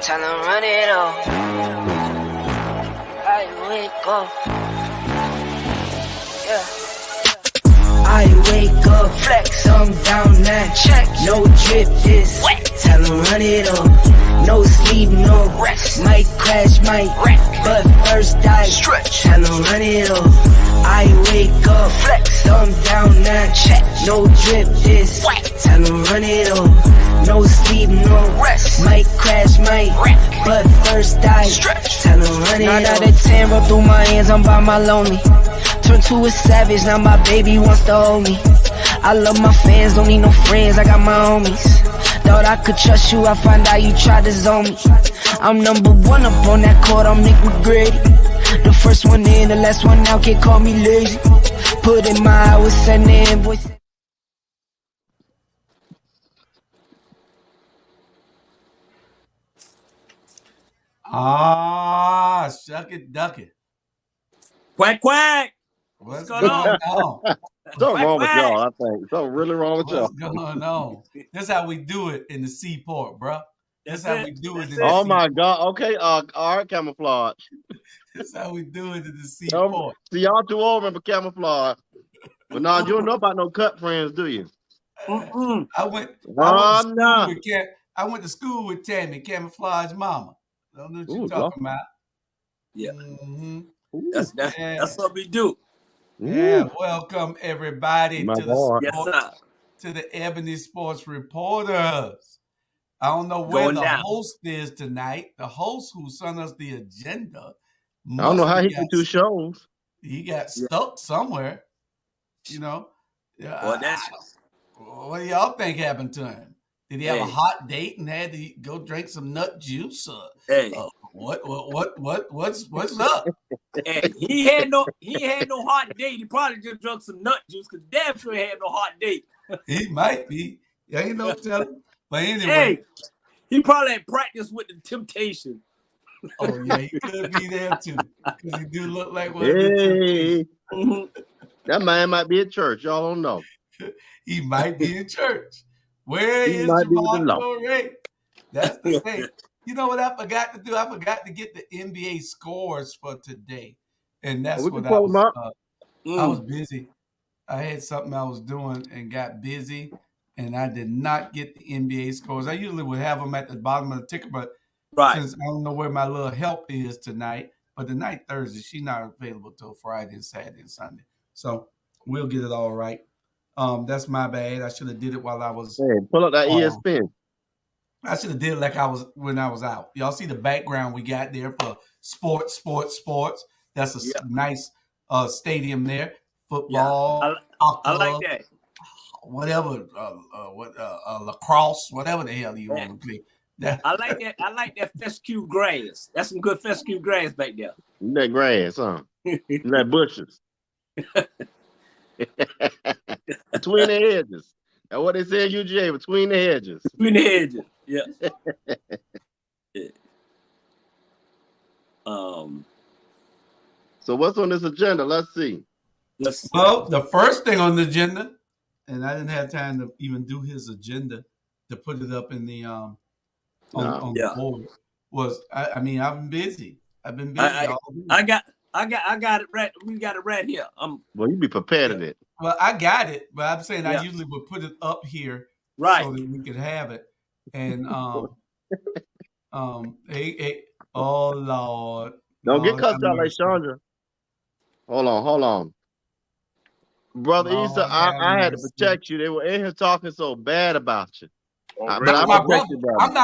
Tell them run it up. I wake up. Yeah. I wake up, flex, thumb down now. Check, no drip this. Wet. Tell them run it up. No sleep, no rest. Might crash, might wreck. But first I stretch. Tell them run it up. I wake up, flex, thumb down now. Check, no drip this. Wet. Tell them run it up. No sleep, no rest. Might crash, might wreck. But first I stretch. Tell them run it up. 9 out of 10 roll through my hands, I'm by my lonely. Turned to a savage, now my baby wants to hold me. I love my fans, don't need no friends, I got my homies. Thought I could trust you, I find out you tried to zone me. I'm number one up on that court, I'm Nick McGrady. The first one in, the last one out, can't call me lazy. Put in my hours, send the invoice. Shuck it, duck it. Quack, quack. What's going on? Something wrong with y'all, I think. Something really wrong with y'all. What's going on? This how we do it in the seaport, bro. This how we do it in the Oh seaport. my God. Okay, all right, camouflage. This how we do it in the seaport. See, y'all too old remember camouflage. But now you don't know about no cut friends, do you? I went to school with Tammy, camouflage mama. Don't know what you're talking about. Yeah. Mm-hmm. That's what we do. Yeah, welcome everybody to the Ebony Sports Reporters. I don't know where the host is tonight. The host who sent us the agenda. I don't know how he can do shows. He got stuck somewhere. You know. Well, what do y'all think happened to him? Did he have a hot date and had to go drink some nut juice? What's up? Hey, he had no hot date. He probably just drunk some nut juice because damn sure he had no hot date. He might be. Ain't no telling. But anyway, hey, he probably had practice with the Temptation. Oh yeah, he could be there too because he do look like one. Hey. That man might be at church. Y'all don't know. He might be in church. Where is Jamal Ray? That's the thing. You know what I forgot to do? I forgot to get the NBA scores for today. And that's what I was I was busy. I had something I was doing and got busy, and I did not get the NBA scores. I usually would have them at the bottom of the ticker, but since I don't know where my little help is tonight, but tonight, Thursday, she's not available till Friday and Saturday and Sunday. So we'll get it all right. That's my bad. I should have did it while I was. Hey, pull up that ESPN. I should have did it like I was when I was out. Y'all see the background we got there for sports. That's a nice stadium there. Football. I like that. Whatever, lacrosse, whatever the hell you want to play. I like that. I like that fescue grass. That's some good fescue grass back there. That grass, huh? That bushes. Between the hedges. That's what they say in UGA, between the hedges. Between the hedges, yeah. So what's on this agenda? Let's see. Well, the first thing on the agenda, and I didn't have time to even do his agenda to put it up in the on the board, was I've been busy. I've been busy. I got it right. We got it right here. Well, you be prepared in it. Well, I got it, but I'm saying I usually would put it up here so that we could have it. And hey, oh Lord. Don't get cussed out like Chandra. Hold on. Brother Issa, I had to protect you. They were in here talking so bad about you. I'm not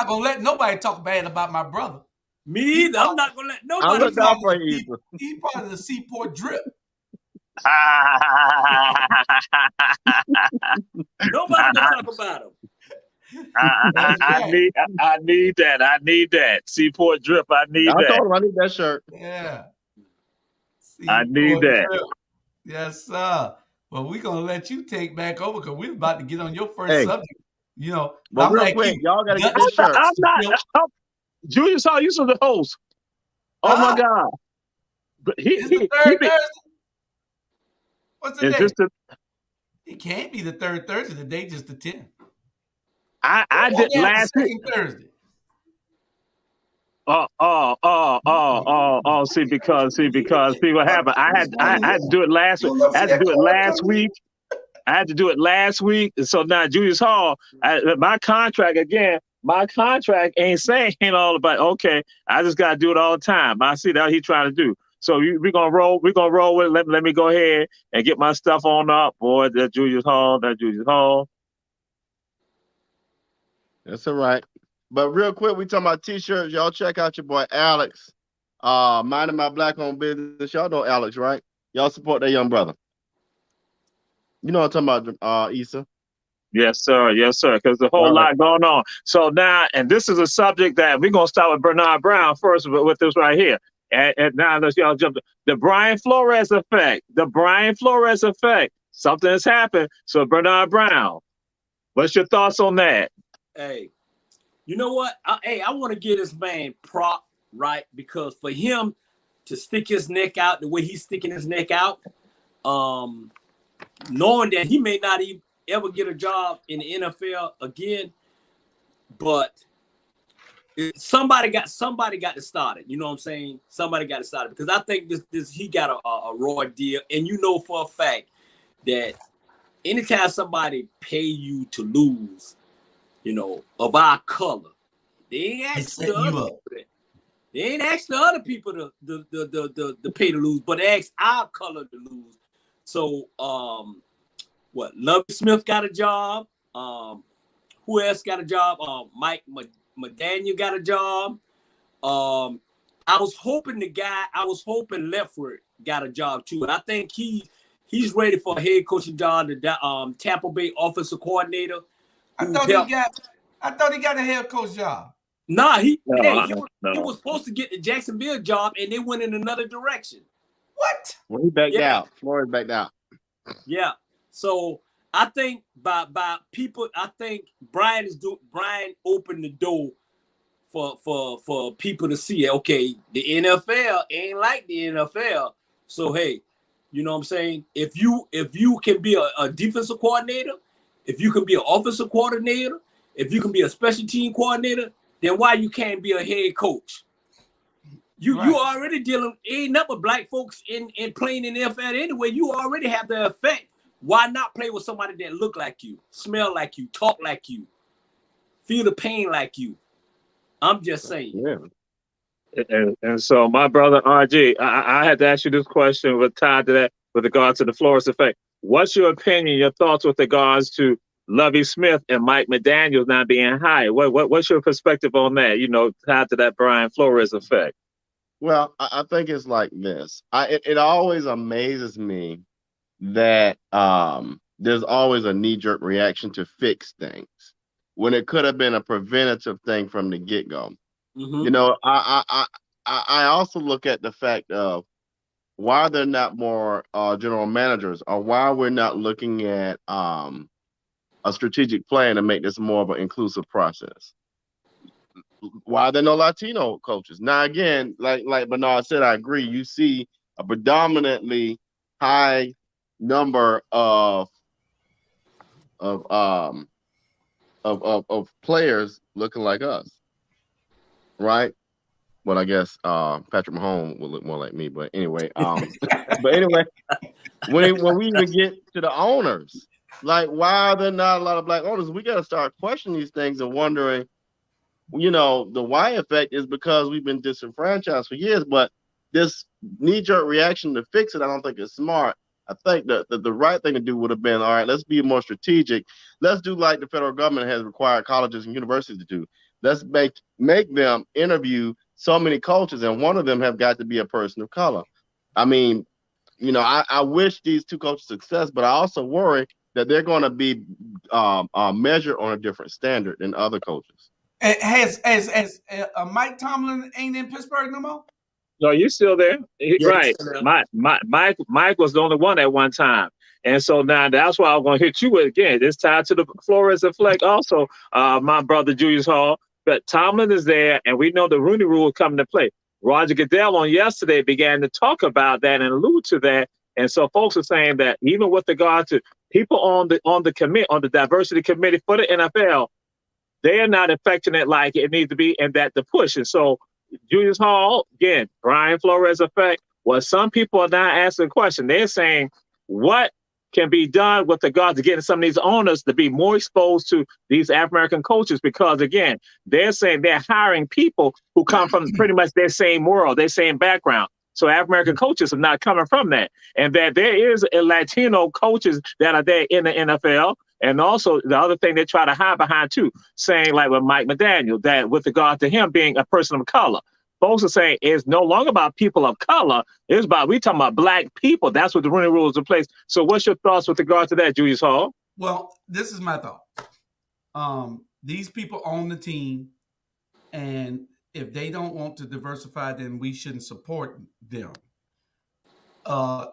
gonna let nobody talk bad about my brother. Me either. I'm not gonna let nobody talk about you. He's part of the Seaport Drip. Nobody can talk about him. I need that. I need that. Seaport Drip. I need that. I told him I need that shirt. Yeah. I need that. Drip. Yes, sir. Well, we're gonna let you take back over because we're about to get on your first subject. You know, but real quick, y'all gotta get this shirt. I'm not. Julius, how you saw the host? Oh my God! But it's the third Thursday. What's the day? It can't be the third Thursday. The day just the 10th. I did last week. Thursday. See, because what happened. I had to do it last week. I had to do it last week. I had to do it last week. And so now Julius Hall, my contract ain't saying all about, okay, I just got to do it all the time. I see that he's trying to do. So we're going to roll with it. Let me go ahead and get my stuff on up. Boy, that Julius Hall. That's all right. But real quick, we talking about t-shirts. Y'all check out your boy Alex. Minding my black-owned business. Y'all know Alex, right? Y'all support that young brother. You know what I'm talking about, Issa? Yes, sir. Because the whole lot going on. So now, and this is a subject that we're going to start with Bernard Brown first with this right here. And now let's y'all jump to the Brian Flores effect. Something has happened. So Bernard Brown, what's your thoughts on that? Hey, you know what? I want to give this man prop, right? Because for him to stick his neck out the way he's sticking his neck out, knowing that he may not even ever get a job in the NFL again, but somebody got to start it. You know what I'm saying? Somebody got to start it, because I think this he got a raw deal, and you know for a fact that anytime somebody pay you to lose, you know, of our color, they ain't asking They ain't asked the other people to pay to lose, but they asked our color to lose. So Lovie Smith got a job. Who else got a job? Mike McDaniel got a job. I was hoping Lefford got a job too. And I think he's ready for a head coaching job, the Tampa Bay offensive coordinator. I thought he got a head coach job. Nah, he was supposed to get the Jacksonville job, and they went in another direction. What? Well, he backed out. Flores backed out. Yeah. So I think by people, I think Brian opened the door for people to see, okay, the NFL ain't like the NFL. So hey, you know what I'm saying? If you can be a defensive coordinator, if you can be an offensive coordinator, if you can be a special team coordinator, then why you can't be a head coach? You already dealing ain't nothing but black folks in playing in the NFL anyway. You already have the effect. Why not play with somebody that look like you, smell like you, talk like you, feel the pain like you? I'm just saying. Yeah. And so my brother RG, I had to ask you this question with tied to that with regards to the Flores effect. What's your opinion, your thoughts with regards to Lovie Smith and Mike McDaniel not being hired? What's your perspective on that? You know, tied to that Brian Flores effect. Well, I think it's like this. It always amazes me that there's always a knee-jerk reaction to fix things when it could have been a preventative thing from the get-go. Mm-hmm. You know, I also look at the fact of why they're not more general managers, or why we're not looking at a strategic plan to make this more of an inclusive process. Why are there no Latino coaches? Now, again, like Bernard said, I agree. You see a predominantly high number of players looking like us, right? Well, I guess Patrick Mahomes will look more like me, but anyway, when we even get to the owners, like, why are there not a lot of black owners? We got to start questioning these things and wondering. You know, the why effect is because we've been disenfranchised for years, but this knee-jerk reaction to fix it, I don't think is smart. I think that the right thing to do would have been, all right, let's be more strategic. Let's do like the federal government has required colleges and universities to do. Let's make them interview so many coaches, and one of them have got to be a person of color. I mean, you know, I wish these two coaches success, but I also worry that they're going to be measured on a different standard than other coaches. Has Mike Tomlin ain't in Pittsburgh no more? No, you still there? Right. Mike was the only one at one time. And so now that's why I'm going to hit you with again. It's tied to the Flores effect also, my brother Julius Hall. But Tomlin is there, and we know the Rooney Rule is coming to play. Roger Goodell on yesterday began to talk about that and allude to that. And so folks are saying that even with regard to people on the diversity committee for the NFL, they're not affecting it like it needs to be, and that the push. And so Julius Hall, again, Brian Flores effect. Well, some people are now asking a question. They're saying, what can be done with regard to getting some of these owners to be more exposed to these African-American coaches? Because again, they're saying they're hiring people who come from pretty much their same world, their same background. So African-American coaches are not coming from that. And that there is a Latino coaches that are there in the NFL. And also the other thing they try to hide behind too, saying like with Mike McDaniel, that with regard to him being a person of color, folks are saying it's no longer about people of color. It's about, we talking about black people. That's what the running rules in place. So what's your thoughts with regard to that, Julius Hall? Well, this is my thought. These people own the team, and if they don't want to diversify, then we shouldn't support them.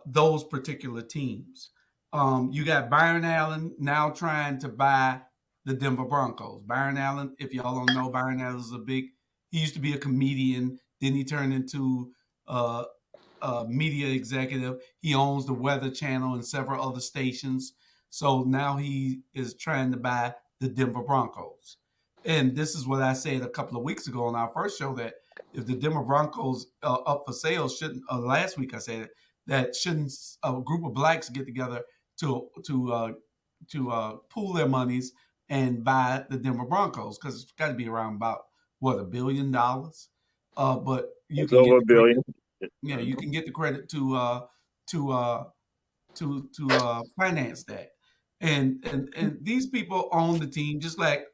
Those particular teams. You got Byron Allen now trying to buy the Denver Broncos. Byron Allen, if y'all don't know, Byron Allen is he used to be a comedian. Then he turned into a media executive. He owns the Weather Channel and several other stations. So now he is trying to buy the Denver Broncos. And this is what I said a couple of weeks ago on our first show, that if the Denver Broncos up for sale, last week I said it, that shouldn't a group of blacks get together to pool their monies and buy the Denver Broncos, because it's got to be around about $1 billion. But you can over $1 billion. Yeah, you can get the credit to finance that. And these people own the team just like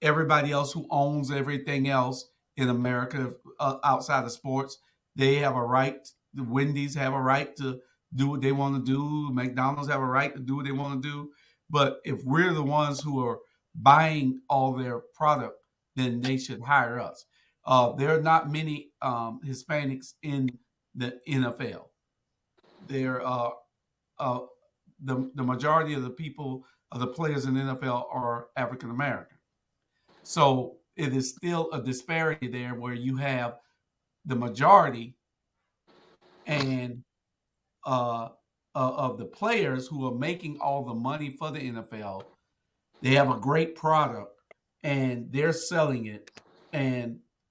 everybody else who owns everything else in America outside of sports. They have a right. The Wendy's have a right to do what they want to do. McDonald's have a right to do what they want to do. But if we're the ones who are buying all their product, then they should hire us. There are not many Hispanics in the NFL. There the majority of the people, of the players in the NFL are African American. So it is still a disparity there where you have the majority and of the players who are making all the money for the NFL. They have a great product and they're selling it,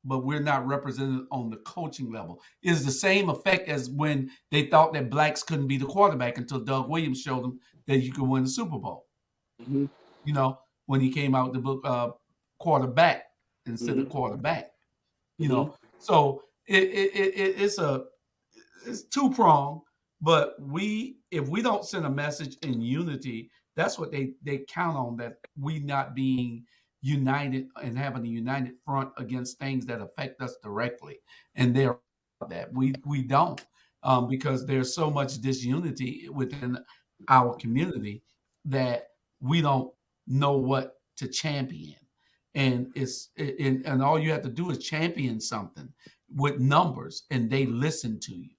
but we're not represented on the coaching level. It's the same effect as when they thought that blacks couldn't be the quarterback until Doug Williams showed them that you could win the Super Bowl. Mm-hmm. You know, when he came out with the book quarterback instead of quarterback. You know, so it's two-pronged, but if we don't send a message in unity, that's what they count on, that we not being united and having a united front against things that affect us directly. And they're that we don't, because there's so much disunity within our community that we don't know what to champion. And and all you have to do is champion something with numbers, and they listen to you.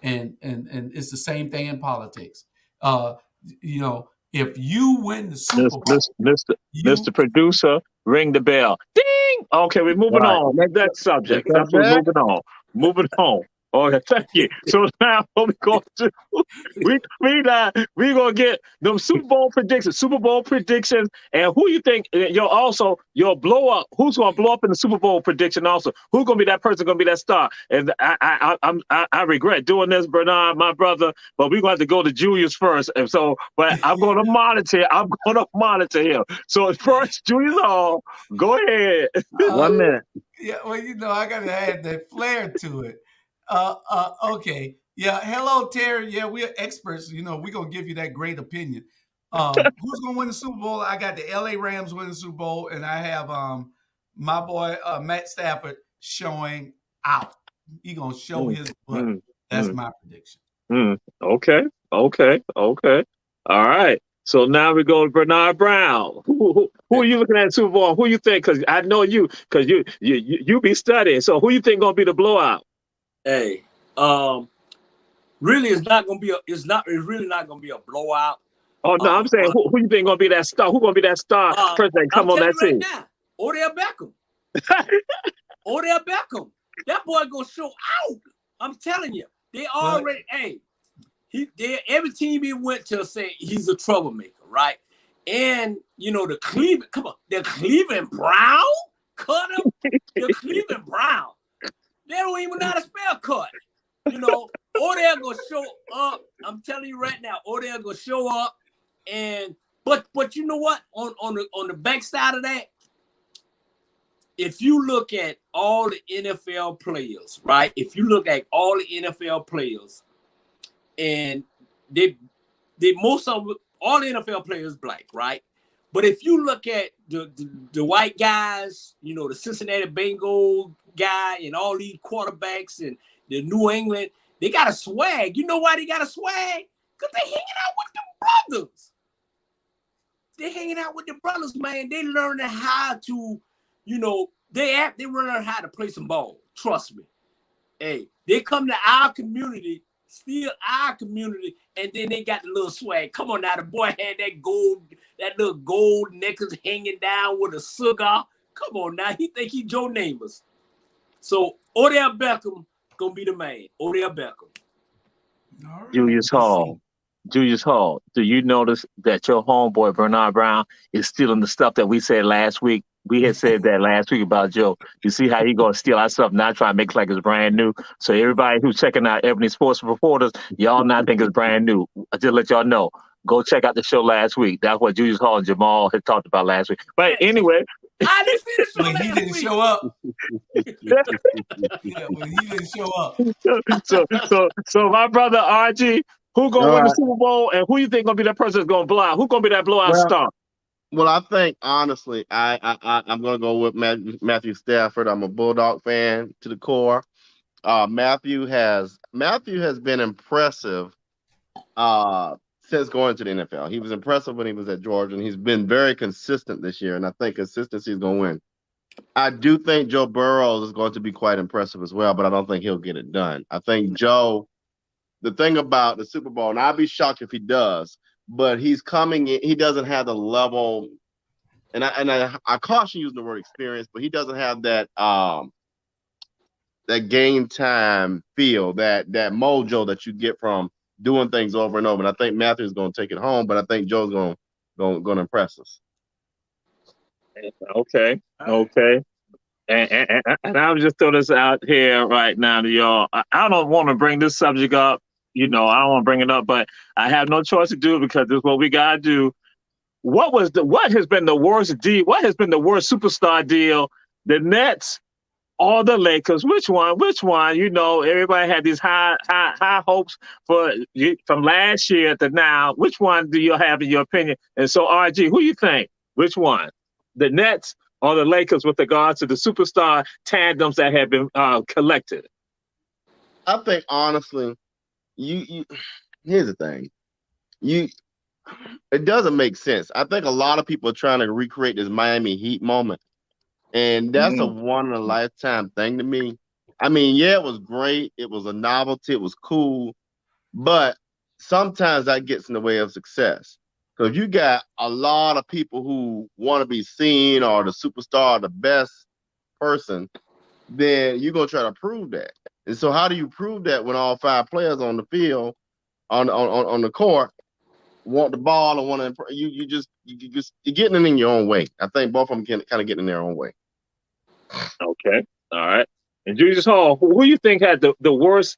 And it's the same thing in politics. You know, if you win the Super Bowl, Mr. Producer, ring the bell. Ding! Okay, we're moving on. That's subject. That's what we're moving on. Moving on. Okay, thank you. So now what we going to do? We gonna get them Super Bowl predictions, and who you think your blow up? Who's gonna blow up in the Super Bowl prediction? Also, who's gonna be that person? Gonna be that star? And I regret doing this, Bernard, my brother, but we're gonna have to go to Julius first. And so, but I'm gonna monitor. Him. So first, Julius Hall, go ahead. 1 minute. Yeah, well, you know, I gotta add that flair to it. Okay. Yeah. Hello, Terry. Yeah, we are experts. You know, we're going to give you that great opinion. Who's going to win the Super Bowl? I got the LA Rams winning the Super Bowl, and I have my boy Matt Stafford showing out. He's going to show his butt. That's my prediction. Okay. All right. So now we go to Bernard Brown. Who are you looking at Super Bowl? Who you think? Because I know you, because you be studying. So who you think going to be the blowout? Hey, really, it's really not gonna be a blowout. Oh no, I'm saying who you think gonna be that star? Who gonna be that star person that come on that team? Now, Odell Beckham. That boy gonna show out. I'm telling you, they already. Every team he went to say he's a troublemaker, right? And you know the Cleveland Brown. cut him. The Cleveland Brown. They don't even know how to spell cut. You know, Odell gonna show up. I'm telling you right now, Odell gonna show up. And but you know what? On the backside of that, if you look at all the NFL players, right? If you look at all the NFL players, and they most of all the NFL players black, right? But if you look at the white guys, you know, the Cincinnati Bengals guy and all these quarterbacks and the New England, they got a swag. You know why they got a swag? Because they hanging out with the brothers. They hanging out with the brothers, man. They learning how to, you know, they learn how to play some ball. Trust me. Hey, they come to our community, still our community, and then they got the little swag. Come on now, the boy had that little gold necklace hanging down with a cigar. Come on now, he think he Joe Namath. So Odell Beckham gonna be the man. Odell Beckham. Right. Julius Hall, do you notice that your homeboy Bernard Brown is stealing the stuff that we said last week? We had said that last week about Joe. You see how he gonna steal our stuff, not try to make it like it's brand new. So everybody who's checking out Ebony Sports Reporters, y'all not think it's brand new. I just let y'all know. Go check out the show last week. That's what Julius Hall and Jamal had talked about last week. But anyway. I didn't see the show when he didn't show up. When he didn't show up. So my brother RG, who gonna win the Super Bowl, and who you think gonna be that person that's gonna blow out? Who gonna be that blowout star? Well, I think honestly, I'm gonna go with Matthew Stafford. I'm a Bulldog fan to the core. Matthew has been impressive since going to the NFL. He was impressive when he was at Georgia, and he's been very consistent this year. And I think consistency is gonna win. I do think Joe Burrow is going to be quite impressive as well, but I don't think he'll get it done. I think Joe. The thing about the Super Bowl, and I'd be shocked if he does, but he's coming in, he doesn't have the level, and I caution using the word experience, but he doesn't have that that game time feel, that mojo that you get from doing things over and over. And I think Matthew's going to take it home, but I think Joe's going to impress us. Okay. And I'll just throw this out here right now to y'all. I don't want to bring this subject up. You know, I don't want to bring it up, but I have no choice to do it because this is what we gotta do. What has been the worst deal? What has been the worst superstar deal? The Nets or the Lakers? Which one? You know, everybody had these high hopes from last year to now. Which one do you have in your opinion? And so, RG, who you think? Which one? The Nets or the Lakers with regards to the superstar tandems that have been collected? I think honestly. You here's the thing. It doesn't make sense. I think a lot of people are trying to recreate this Miami Heat moment. And that's a one in a lifetime thing to me. I mean, yeah, it was great. It was a novelty. It was cool. But sometimes that gets in the way of success. So if you got a lot of people who want to be seen or the superstar, the best person, then you're going to try to prove that. And so how do you prove that when all five players on the field, on the court, want the ball and want to you're getting in your own way. I think both of them can kind of get in their own way. Okay. All right. And Julius Hall, who you think had the worst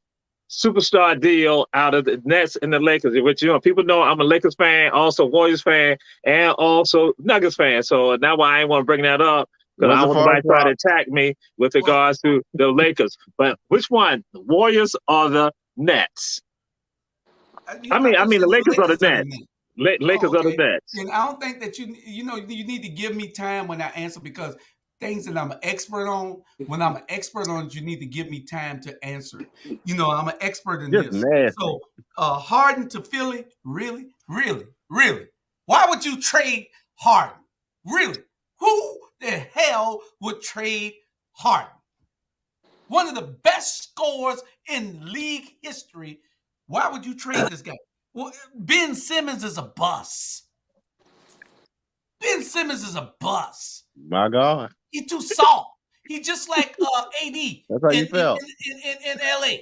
superstar deal out of the Nets and the Lakers? Which, you know, people know I'm a Lakers fan, also Warriors fan, and also Nuggets fan. So that's why I ain't want to bring that up. Because I want somebody to try to attack me with regards to the Lakers. But which one, the Warriors or the Nets? I mean the Lakers or the Nets. Lakers or the Nets. And I don't think that you need to give me time when I answer, because things that I'm an expert on, when I'm an expert on it, you need to give me time to answer it. You know, I'm an expert in this. Nasty. So Harden to Philly, really? Why would you trade Harden? Really? Who the hell would trade Harden? One of the best scorers in league history. Why would you trade this guy? Well, Ben Simmons is a bust. Ben Simmons is a bust. My God. He's too soft. He's just like AD That's how you felt. in LA.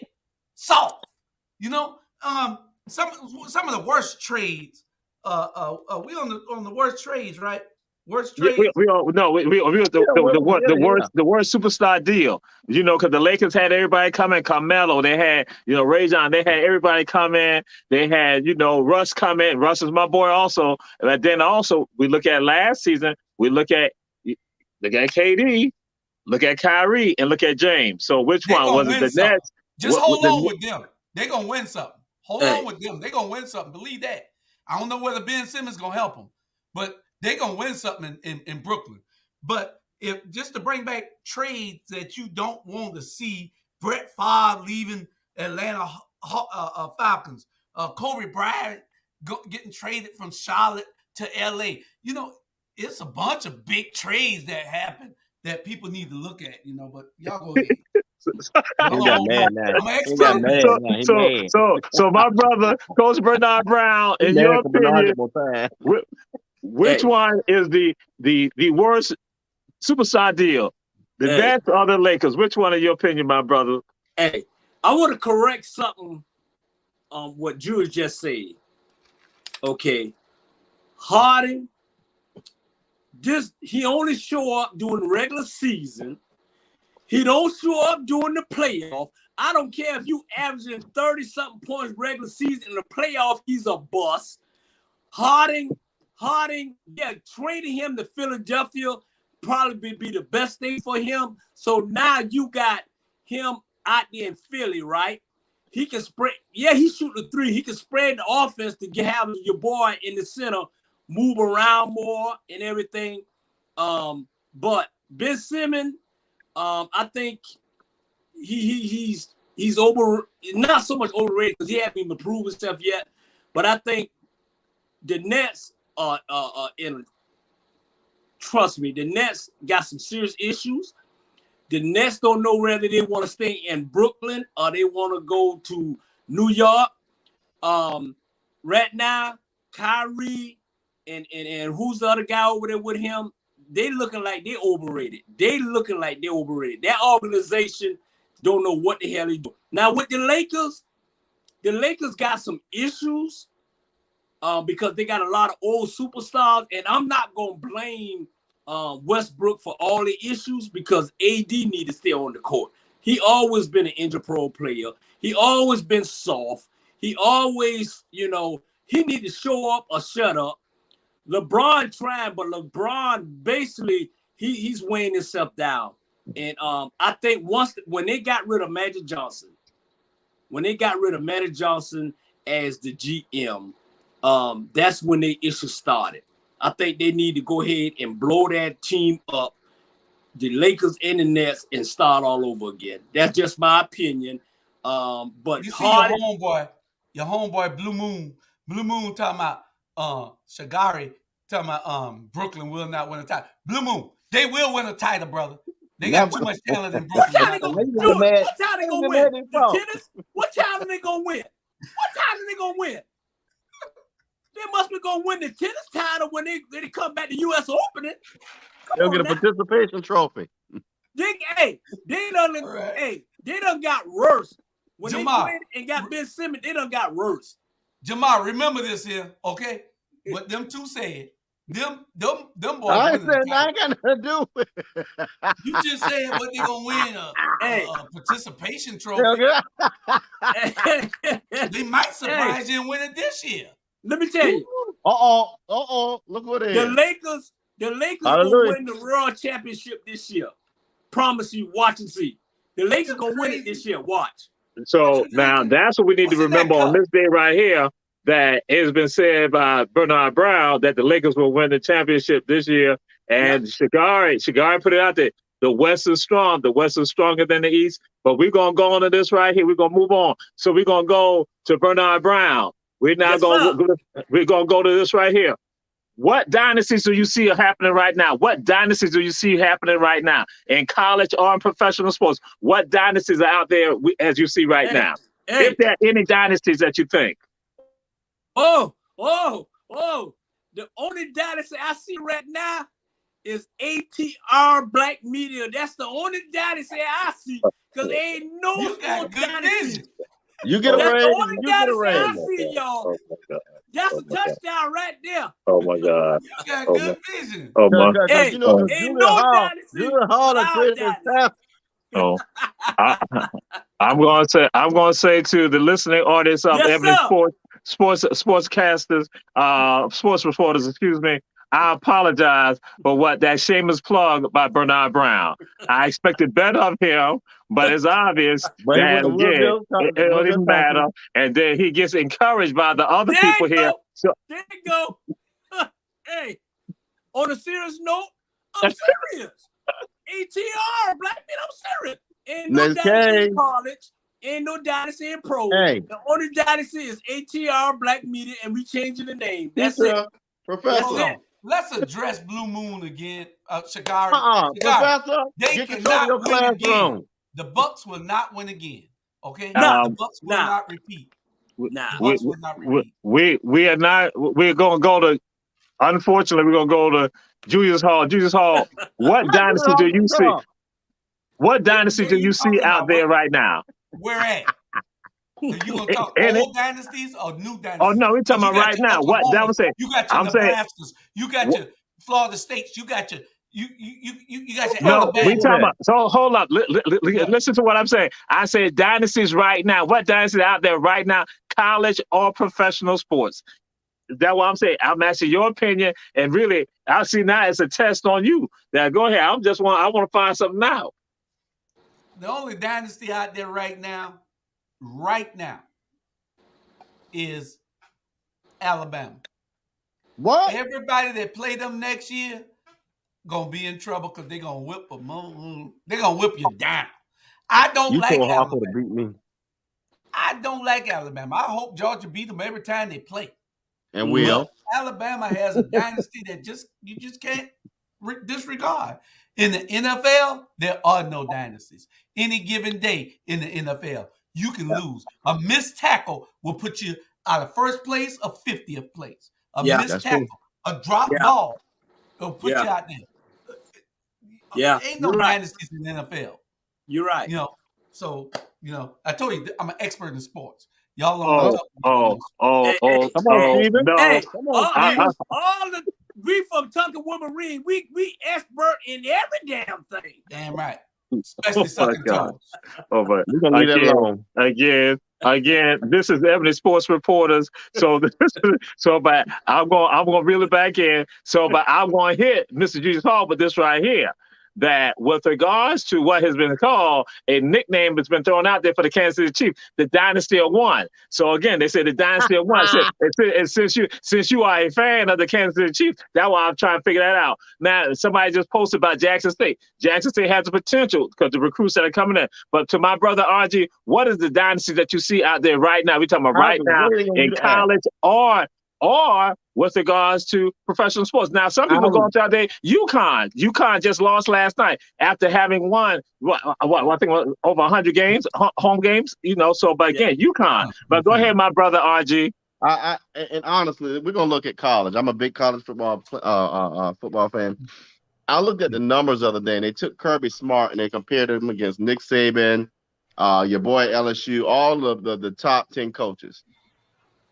Soft. You know, some of the worst trades. We on the worst trades, right? Worst trade. We were the worst superstar deal. You know, because the Lakers had everybody come in. Carmelo, they had Ray John, they had everybody come in. They had Russ come in. Russ is my boy also. But then also we look at last season. We look at KD, look at Kyrie, and look at James. So which one was it? The Nets. Just hold on with them. They're gonna win something. Hold on with them. They're gonna win something. Believe that. I don't know whether Ben Simmons gonna help them, but they're gonna win something in Brooklyn. But if just to bring back trades that you don't want to see, Brett Favre leaving Atlanta Falcons, Kobe Bryant getting traded from Charlotte to LA. It's a bunch of big trades that happen that people need to look at. But y'all go ahead. So my brother, Coach Bernard Brown, in your opinion, which one is the worst superstar deal? The Nets or the Lakers? Which one, in your opinion, my brother? Hey, I want to correct something what Jules just said. Okay, Harden, he only show up during the regular season. He don't show up during the playoff. I don't care if you averaging 30-something points regular season. In the playoff, he's a bust. Harden, trading him to Philadelphia probably be the best thing for him. So now you got him out there in Philly, right? He can spread. Yeah, he shoot the three. He can spread the offense to have your boy in the center move around more and everything. But Ben Simmons, I think he's not so much overrated because he hasn't even proved himself yet. But I think the Nets trust me, the Nets got some serious issues. The Nets don't know whether they want to stay in Brooklyn or they want to go to New York. Right now, Kyrie and who's the other guy over there with him? They looking like they're overrated. That organization don't know what the hell they do. Now with the Lakers got some issues because they got a lot of old superstars, and I'm not gonna blame Westbrook for all the issues because AD need to stay on the court. He always been an inter-pro player. He always been soft. He always, he need to show up or shut up. LeBron trying, but LeBron basically he's weighing himself down. And I think when they got rid of Magic Johnson as the GM, that's when the issue started. I think they need to go ahead and blow that team up, the Lakers and the Nets, and start all over again. That's just my opinion. But you see your homeboy Blue Moon talking about Shagari talking about Brooklyn will not win a title. Blue Moon, they will win a title, brother. They got too much talent in Brooklyn. What time they gonna win? The tennis? What time are they gonna win? They must be gonna win the tennis title when they come back to U.S. Opening. They'll get a participation trophy. They done got worse. When Jamal, they played and got Ben Simmons, they done got worse. Jamal, remember this here, okay? What them two said. Them boys. I ain't got nothing to do with it. You just said what they gonna win a participation trophy. They might surprise you and win it this year. Let me tell you. Look what it is. The Lakers gonna win the World Championship this year. Promise you, watch and see. The Lakers gonna win it this year. Watch. So now that's what we need to remember on this day right here. That it has been said by Bernard Brown that the Lakers will win the championship this year. And Shagari put it out there. The West is strong. The West is stronger than the East. But we're going to go on to this right here. We're going to move on. So we're going to go to Bernard Brown. We're going to go to this right here. What dynasties do you see happening right now? What dynasties do you see happening right now in college or in professional sports? What dynasties are out there as you see right now? If there are any dynasties that you think. The only dynasty I see right now is ATR Black Media. That's the only dynasty I see because there ain't no dynasty. You get a raise. That's the only dynasty I see, y'all. That's a touchdown right there. Oh my God. You got good vision. Oh my. Hey, you know, ain't no dynasty Junior Hall without dynasty. Oh, I'm gonna say to the listening audience of Ebony sportscasters, sports reporters, excuse me, I apologize for what that shameless plug by Bernard Brown. I expected better of him, but it's obvious that again it don't even matter. And then he gets encouraged by the other people here. So, there you go. Hey, on a serious note, I'm serious. ATR, black men, I'm serious. Ain't no dynasty in college. Ain't no dynasty in pro. Hey. The only dynasty is ATR Black Media, and we changing the name. That's it. Professor. Let's address Blue Moon again. Shagari. Professor, they cannot win again. The Bucks will not win again. Okay? The Bucks will not repeat. Bucks will not repeat. We are not. We're gonna go to. Unfortunately, we're gonna go to Julius Hall. Julius Hall, what dynasty do you see? What dynasty do you see out there right now? Where at? Are you gonna talk old dynasties or new dynasties? Oh no, we're talking about right now. What that was saying? You got your Nebraskas. You got your Florida States. You got your you got your Alabama. We talking about. So hold up. Listen to what I'm saying. I said dynasties right now. What dynasty out there right now? College or professional sports? That's what I'm saying. I'm asking your opinion, and really, I see now it's a test on you. Now go ahead. I want to find something now. The only dynasty out there right now, is Alabama. What? Everybody that play them next year gonna be in trouble because they're gonna whip them. They're gonna whip you down. I don't like Alabama. To beat me. I don't like Alabama. I hope Georgia beat them every time they play. And will. Alabama has a dynasty that you just can't disregard. In the NFL, there are no dynasties. Any given day in the NFL, you can lose. A missed tackle will put you out of first place or 50th place. A missed tackle, a drop ball will put you out there. Yeah. Ain't no dynasties in the NFL. You're right. So, I told you I'm an expert in sports. Y'all don't know. Come on, Steven. No. Hey, all the we from Tuckahoe Marine, we expert in every damn thing. Damn right. Especially sucking toes. But we're gonna leave that alone. Again, this is Ebony Sports Reporters. But I'm gonna reel it back in. But I'm gonna hit Mr. Jesus Hall with this right here. That with regards to what has been called a nickname that's been thrown out there for the Kansas City Chiefs, the Dynasty of One. So again, they say the Dynasty of One. Since you are a fan of the Kansas City Chiefs, that's why I'm trying to figure that out. Now, somebody just posted about Jackson State. Jackson State has the potential because the recruits that are coming in. But to my brother RG, what is the dynasty that you see out there right now? We're talking about right now in college or with regards to professional sports. Now, some people go out there, UConn just lost last night after having won, I think over 100 games, home games, so, but again, UConn. But go ahead, my brother, RG. And honestly, we're going to look at college. I'm a big college football fan. I looked at the numbers the other day, and they took Kirby Smart, and they compared him against Nick Saban, your boy LSU, all of the top 10 coaches.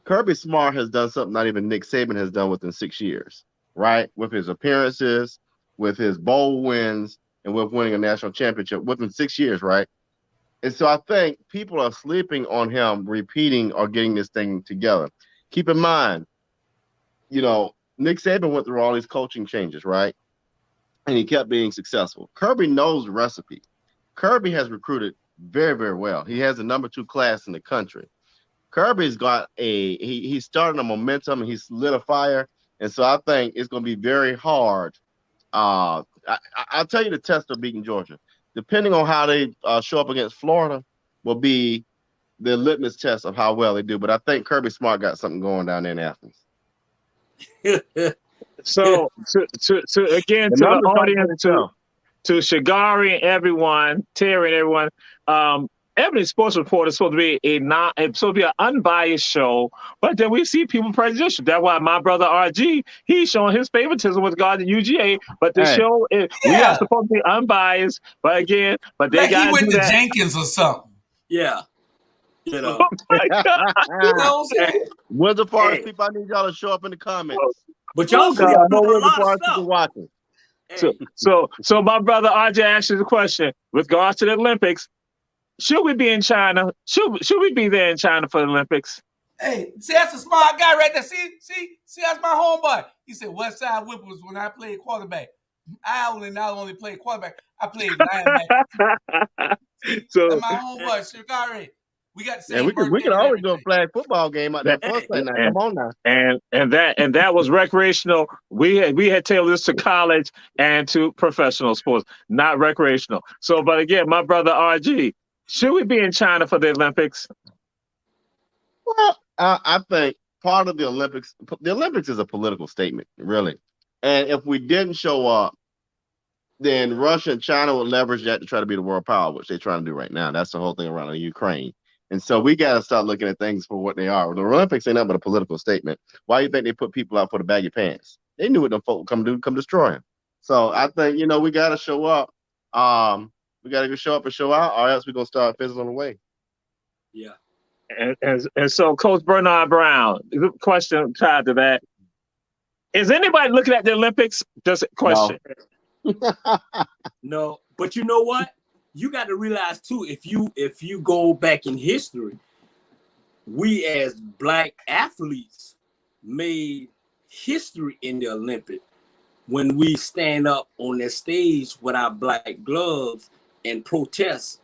Kirby Smart has done something not even Nick Saban has done within 6 years, right? With his appearances, with his bowl wins, and with winning a national championship within 6 years, right? And so I think people are sleeping on him repeating or getting this thing together. Keep in mind, Nick Saban went through all these coaching changes, right? And he kept being successful. Kirby knows the recipe. Kirby has recruited very, very well. He has the number 2 class in the country. Kirby's got he's starting a momentum and he's lit a fire. And so I think it's going to be very hard. I'll tell you the test of beating Georgia. Depending on how they show up against Florida will be the litmus test of how well they do. But I think Kirby Smart got something going down there in Athens. So to again, to the audience, to Shagari and everyone, Terry and everyone, Ebony Sports Report is supposed to be an unbiased show, but then we see people prejudicial. That's why my brother RG, he's showing his favoritism with regard to UGA. But the show is we are supposed to be unbiased. But again, they got he went to Jenkins or something. Yeah. You know. Oh my God. You know what I'm saying? Wizard Forest people, I need y'all to show up in the comments. But y'all We got more a Wizard lot of Forest people stuff. watching. Hey. So my brother RJ asked you the question with regards to the Olympics. Should we be in China? Should we be there in China for the Olympics? Hey, see, that's a smart guy right there. See, that's my homeboy. He said West Side Whippers when I played quarterback. I not only played quarterback, I played linebacker. So that's my homeboy, Shikari. We got the same we birthday. can always do a flag football game out there first night. Come on now. And that was recreational. We had tailored this to college and to professional sports, not recreational. So, but again, my brother RG, should we be in China for the Olympics? Well, I think part of the Olympics is a political statement, really. And if we didn't show up, then Russia and China would leverage that to try to be the world power, which they're trying to do right now. That's the whole thing around Ukraine. And so we got to start looking at things for what they are. The Olympics ain't nothing but a political statement. Why do you think they put people out for the baggy pants? They knew what them folk would come do, come destroy them. So I think, we got to show up. We got to show up and show out, or else we're going to start fizzling away. Yeah. And so, Coach Bernard Brown, question tied to that. Is anybody looking at the Olympics? Just a question. No, but you know what? You got to realize too, if you go back in history, we as Black athletes made history in the Olympics when we stand up on that stage with our black gloves and protest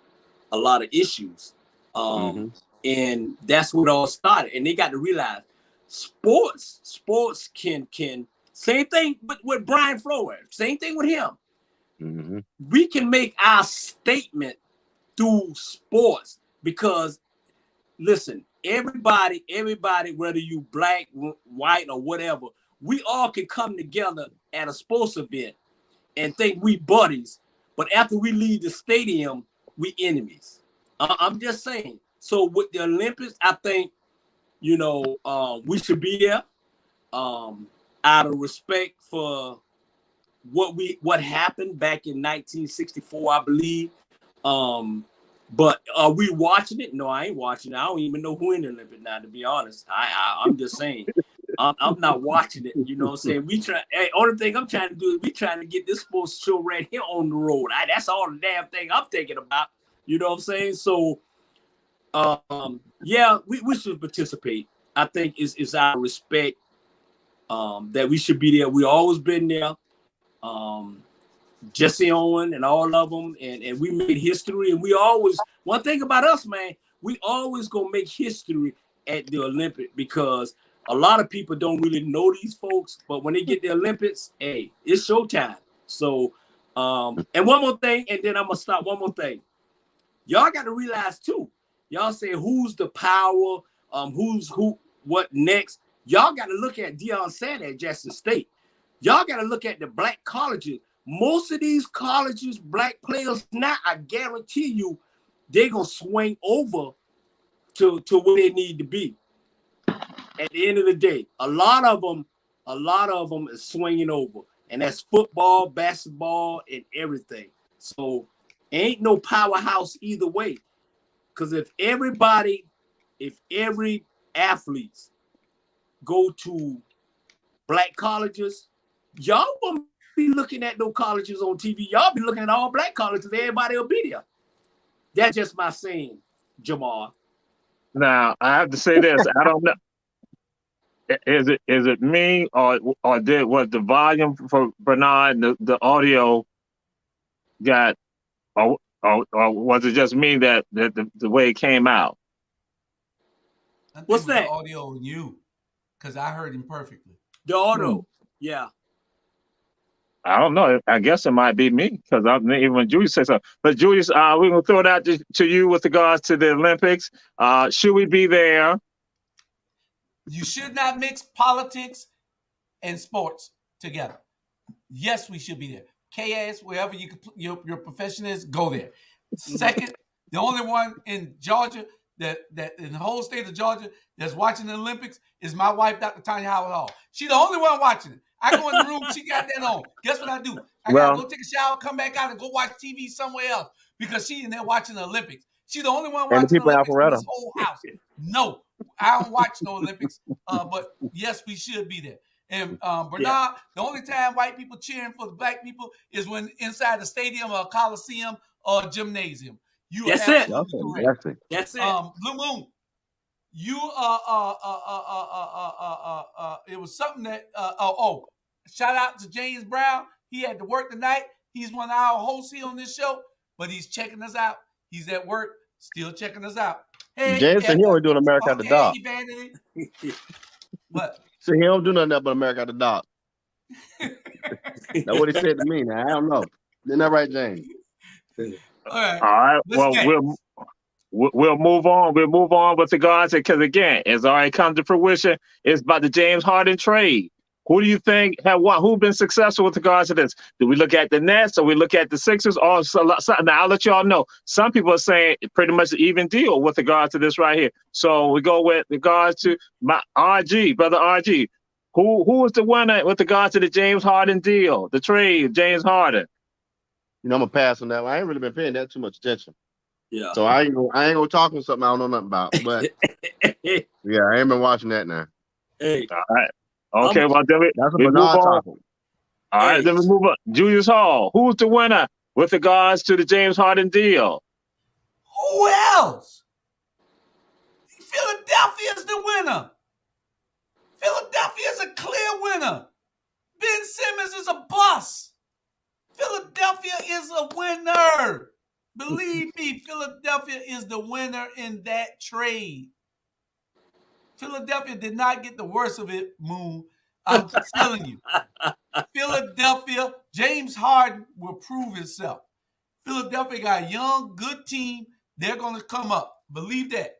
a lot of issues. And that's what all started. And they got to realize sports can same thing with Brian Flores, same thing with him. Mm-hmm. We can make our statement through sports because, listen, everybody, whether you black, white, or whatever, we all can come together at a sports event and think we buddies, but after we leave the stadium, we enemies. I'm just saying. So with the Olympics, I think, we should be there out of respect for what happened back in 1964, I believe. But are we watching it? No, I ain't watching it. I don't even know who in the Olympics now, to be honest. I'm just saying. I'm not watching it. You know what I'm saying? Only thing I'm trying to do is we trying to get this sports show right here on the road. That's all the damn thing I'm thinking about. You know what I'm saying? So, yeah, we should participate. I think it's our respect that we should be there. We always been there. Jesse Owen and all of them, and we made history. And we always, one thing about us, man, we always gonna make history at the Olympics because a lot of people don't really know these folks, but when they get the Olympics, hey, it's showtime. So, and one more thing, and then I'm gonna stop. One more thing, y'all got to realize too. Y'all say who's the power, what next? Y'all got to look at Deion Sanders at Jackson State. Y'all got to look at the black colleges. Most of these colleges, black players now, I guarantee you, they're gonna swing over to where they need to be. At the end of the day, a lot of them is swinging over, and that's football, basketball, and everything. So ain't no powerhouse either way. Because if every athlete go to black colleges, y'all won't be looking at no colleges on TV. Y'all be looking at all black colleges. Everybody will be there. That's just my saying, Jamal. Now I have to say this. I don't know. Is it me or was the volume for Bernard the audio got or was it just me that the way it came out? What's that? The audio on you, because I heard him perfectly. The audio, yeah. I don't know. I guess it might be me because even when Julius said something. But Julius, we're gonna throw it out to you with regards to the Olympics. Should we be there? You should not mix politics and sports together. Yes, we should be there. KS, wherever your profession is, go there. Second, the only one in Georgia that in the whole state of Georgia that's watching the Olympics is my wife, Dr. Tanya Howard Hall. She's the only one watching it. I go in the room, she got that on. Guess what I do? I gotta go take a shower, come back out, and go watch TV somewhere else because she in there watching the Olympics. She's the only one And the watching the people in Olympics in Alpharetta. this whole house. No, I don't watch no Olympics. But yes, we should be there. And Bernard, the only time white people cheering for the black people is when inside the stadium or coliseum or gymnasium. You are absolutely correct. That's it. Blue Moon, you it was something that shout out to James Brown. He had to work tonight. He's one of our hosts here on this show, but he's checking us out. He's at work, still checking us out. Hey, James said he only doing America at the dock. What? So he don't do nothing but America at the dock. That's what he said to me. Now I don't know. Isn't that right, James? All right. All right. Well, we'll move on. We'll move on with regards to, because again, it's already come to fruition. It's about the James Harden trade. Who do you think have won? Who's been successful with regards to this? Do we look at the Nets or we look at the Sixers? Or now I'll let y'all know. Some people are saying pretty much an even deal with regards to this right here. So we go with regards to my brother RG. Who was the winner with regards to the James Harden deal, the trade, James Harden? You know, I'm gonna pass on that one. I ain't really been paying that too much attention. Yeah. So I ain't gonna talk on something I don't know nothing about. But yeah, I ain't been watching that now. Hey. All right. Okay, well, then that's a we move on. All right, then we move on. Julius Hall, who's the winner with regards to the James Harden deal? Who else? Philadelphia is the winner. Philadelphia is a clear winner. Ben Simmons is a bust. Philadelphia is a winner. Believe me, Philadelphia is the winner in that trade. Philadelphia did not get the worst of it, Moon. I'm telling you. Philadelphia, James Harden will prove himself. Philadelphia got a young, good team. They're going to come up. Believe that.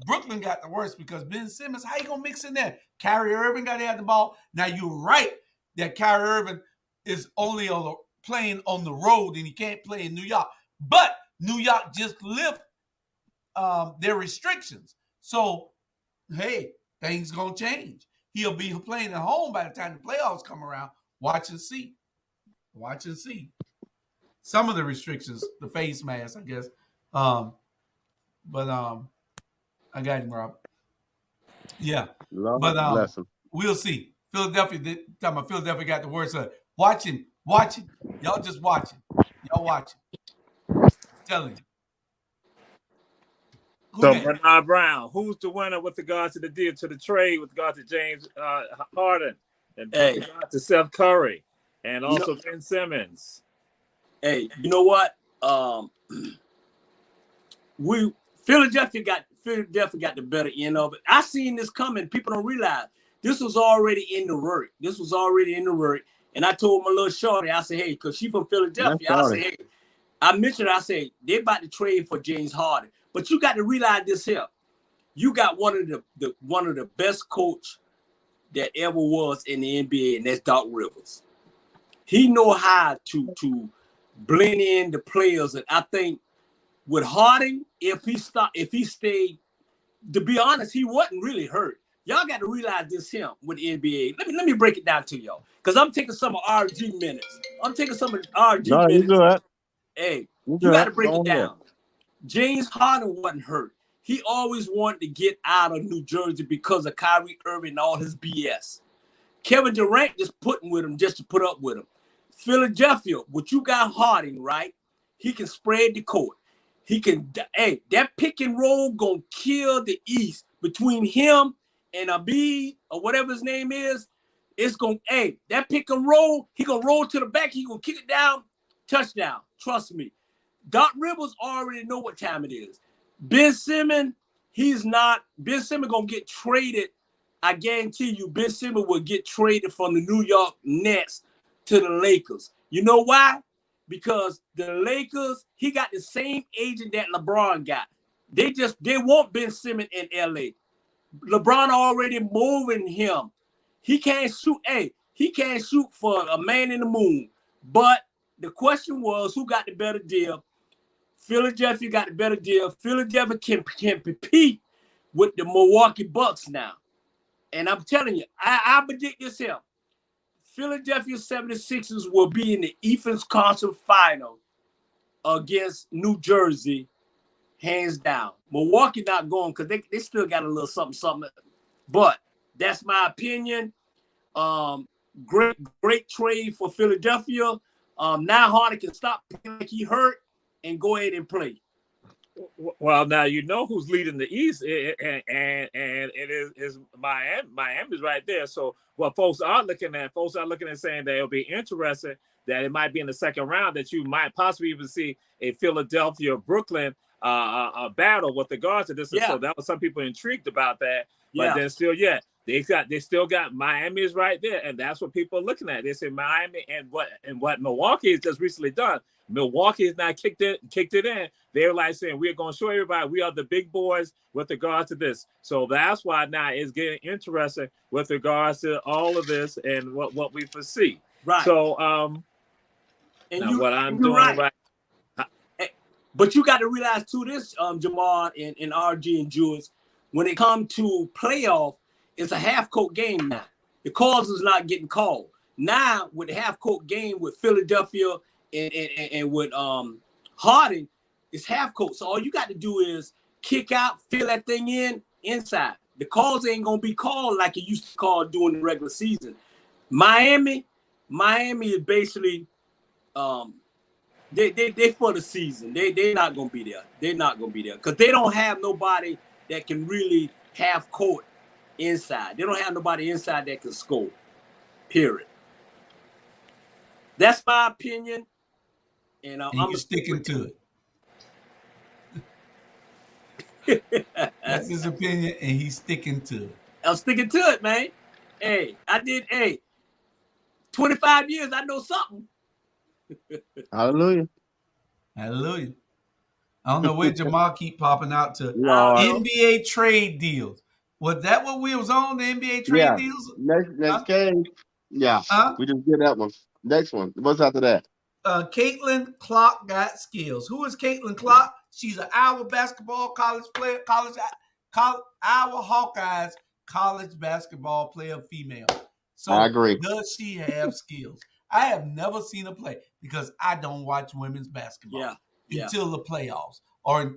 Brooklyn got the worst because Ben Simmons, how you going to mix in there? Kyrie Irving got to have the ball. Now, you're right that Kyrie Irving is only playing on the road and he can't play in New York. But New York just lifted their restrictions. So, hey, things going to change. He'll be playing at home by the time the playoffs come around. Watch and see. Watch and see. Some of the restrictions, the face mask, I guess. But I got him, Rob. Yeah. But we'll see. Philadelphia got the worst of it. Watch him. Y'all just watch him. Y'all watch him. I'm telling you. So Bernard Brown, who's the winner with regards to the deal, to the trade with regards to James Harden and to Seth Curry and also Ben Simmons? Hey, you know what? Philadelphia got the better end of it. I seen this coming. People don't realize this was already in the work. And I told my little shorty, I said, hey, because she from Philadelphia, I said, hey, I said, they're about to trade for James Harden. But you got to realize this here. You got one of the best coach that ever was in the NBA, and that's Doc Rivers. He know how to blend in the players, and I think with Harden, if he stayed, to be honest, he wasn't really hurt. Y'all got to realize this here with the NBA. Let me break it down to y'all, because I'm taking some of RG minutes. minutes. Hey, you got to break it down. James Harden wasn't hurt. He always wanted to get out of New Jersey because of Kyrie Irving and all his BS. Kevin Durant just putting with him just to put up with him. Philadelphia, what you got Harden, right? He can spread the court. He can, hey, that pick and roll gonna kill the East between him and Embiid or whatever his name is. It's gonna, hey, that pick and roll, he gonna roll to the back, he gonna kick it down, touchdown. Trust me. Doc Rivers already know what time it is. Ben Simmons gonna get traded. I guarantee you, Ben Simmons will get traded from the New York Nets to the Lakers. You know why? Because the Lakers, he got the same agent that LeBron got. They want Ben Simmons in LA. LeBron already moving him. He can't shoot. Hey, he can't shoot for a man in the moon. But the question was, who got the better deal? Philadelphia got the better deal. Philadelphia can compete with the Milwaukee Bucks now. And I'm telling you, I predict this here. Philadelphia 76ers will be in the Eastern Conference Final against New Jersey, hands down. Milwaukee not going because they still got a little something. But that's my opinion. Great trade for Philadelphia. Now Harden can stop playing like he hurt and go ahead and play. Well, now you know who's leading the East, and it is Miami. Miami's right there. So what folks are looking at saying that it'll be interesting that it might be in the second round that you might possibly even see a Philadelphia-Brooklyn battle with regards to this. Yeah. So that was some people intrigued about that. But then still, they still got Miami is right there, and that's what people are looking at. They say Miami and what Milwaukee has just recently done. Milwaukee has not kicked it in. They're like saying we're going to show everybody we are the big boys with regards to this. So that's why now it's getting interesting with regards to all of this and what we foresee. Right. So what I'm doing right. But you got to realize too this, Jamal and RG and Jules, when it comes to playoff, it's a half-court game now. The calls is not getting called. Now, with the half-court game with Philadelphia and with Harden, it's half-court. So all you got to do is kick out, fill that thing inside. The calls ain't going to be called like it used to call during the regular season. Miami is basically they for the season. They're not going to be there. They're not going to be there because they don't have nobody that can really half-court inside. They don't have nobody inside that can score, period. That's my opinion. And I'm sticking to it. That's his opinion, and he's sticking to it. I'm sticking to it, man. Hey, 25 years, I know something. Hallelujah. Hallelujah. I don't know where Jamal keep popping out to NBA trade deals. Was that what we was on, the NBA trade deals? Next game. Yeah. We just did that one. Next one. What's after that? Caitlin Clark got skills. Who is Caitlin Clark? She's an Iowa basketball college player, Iowa Hawkeyes college basketball player, female. So I agree. Does she have skills? I have never seen her play because I don't watch women's basketball until the playoffs. Or,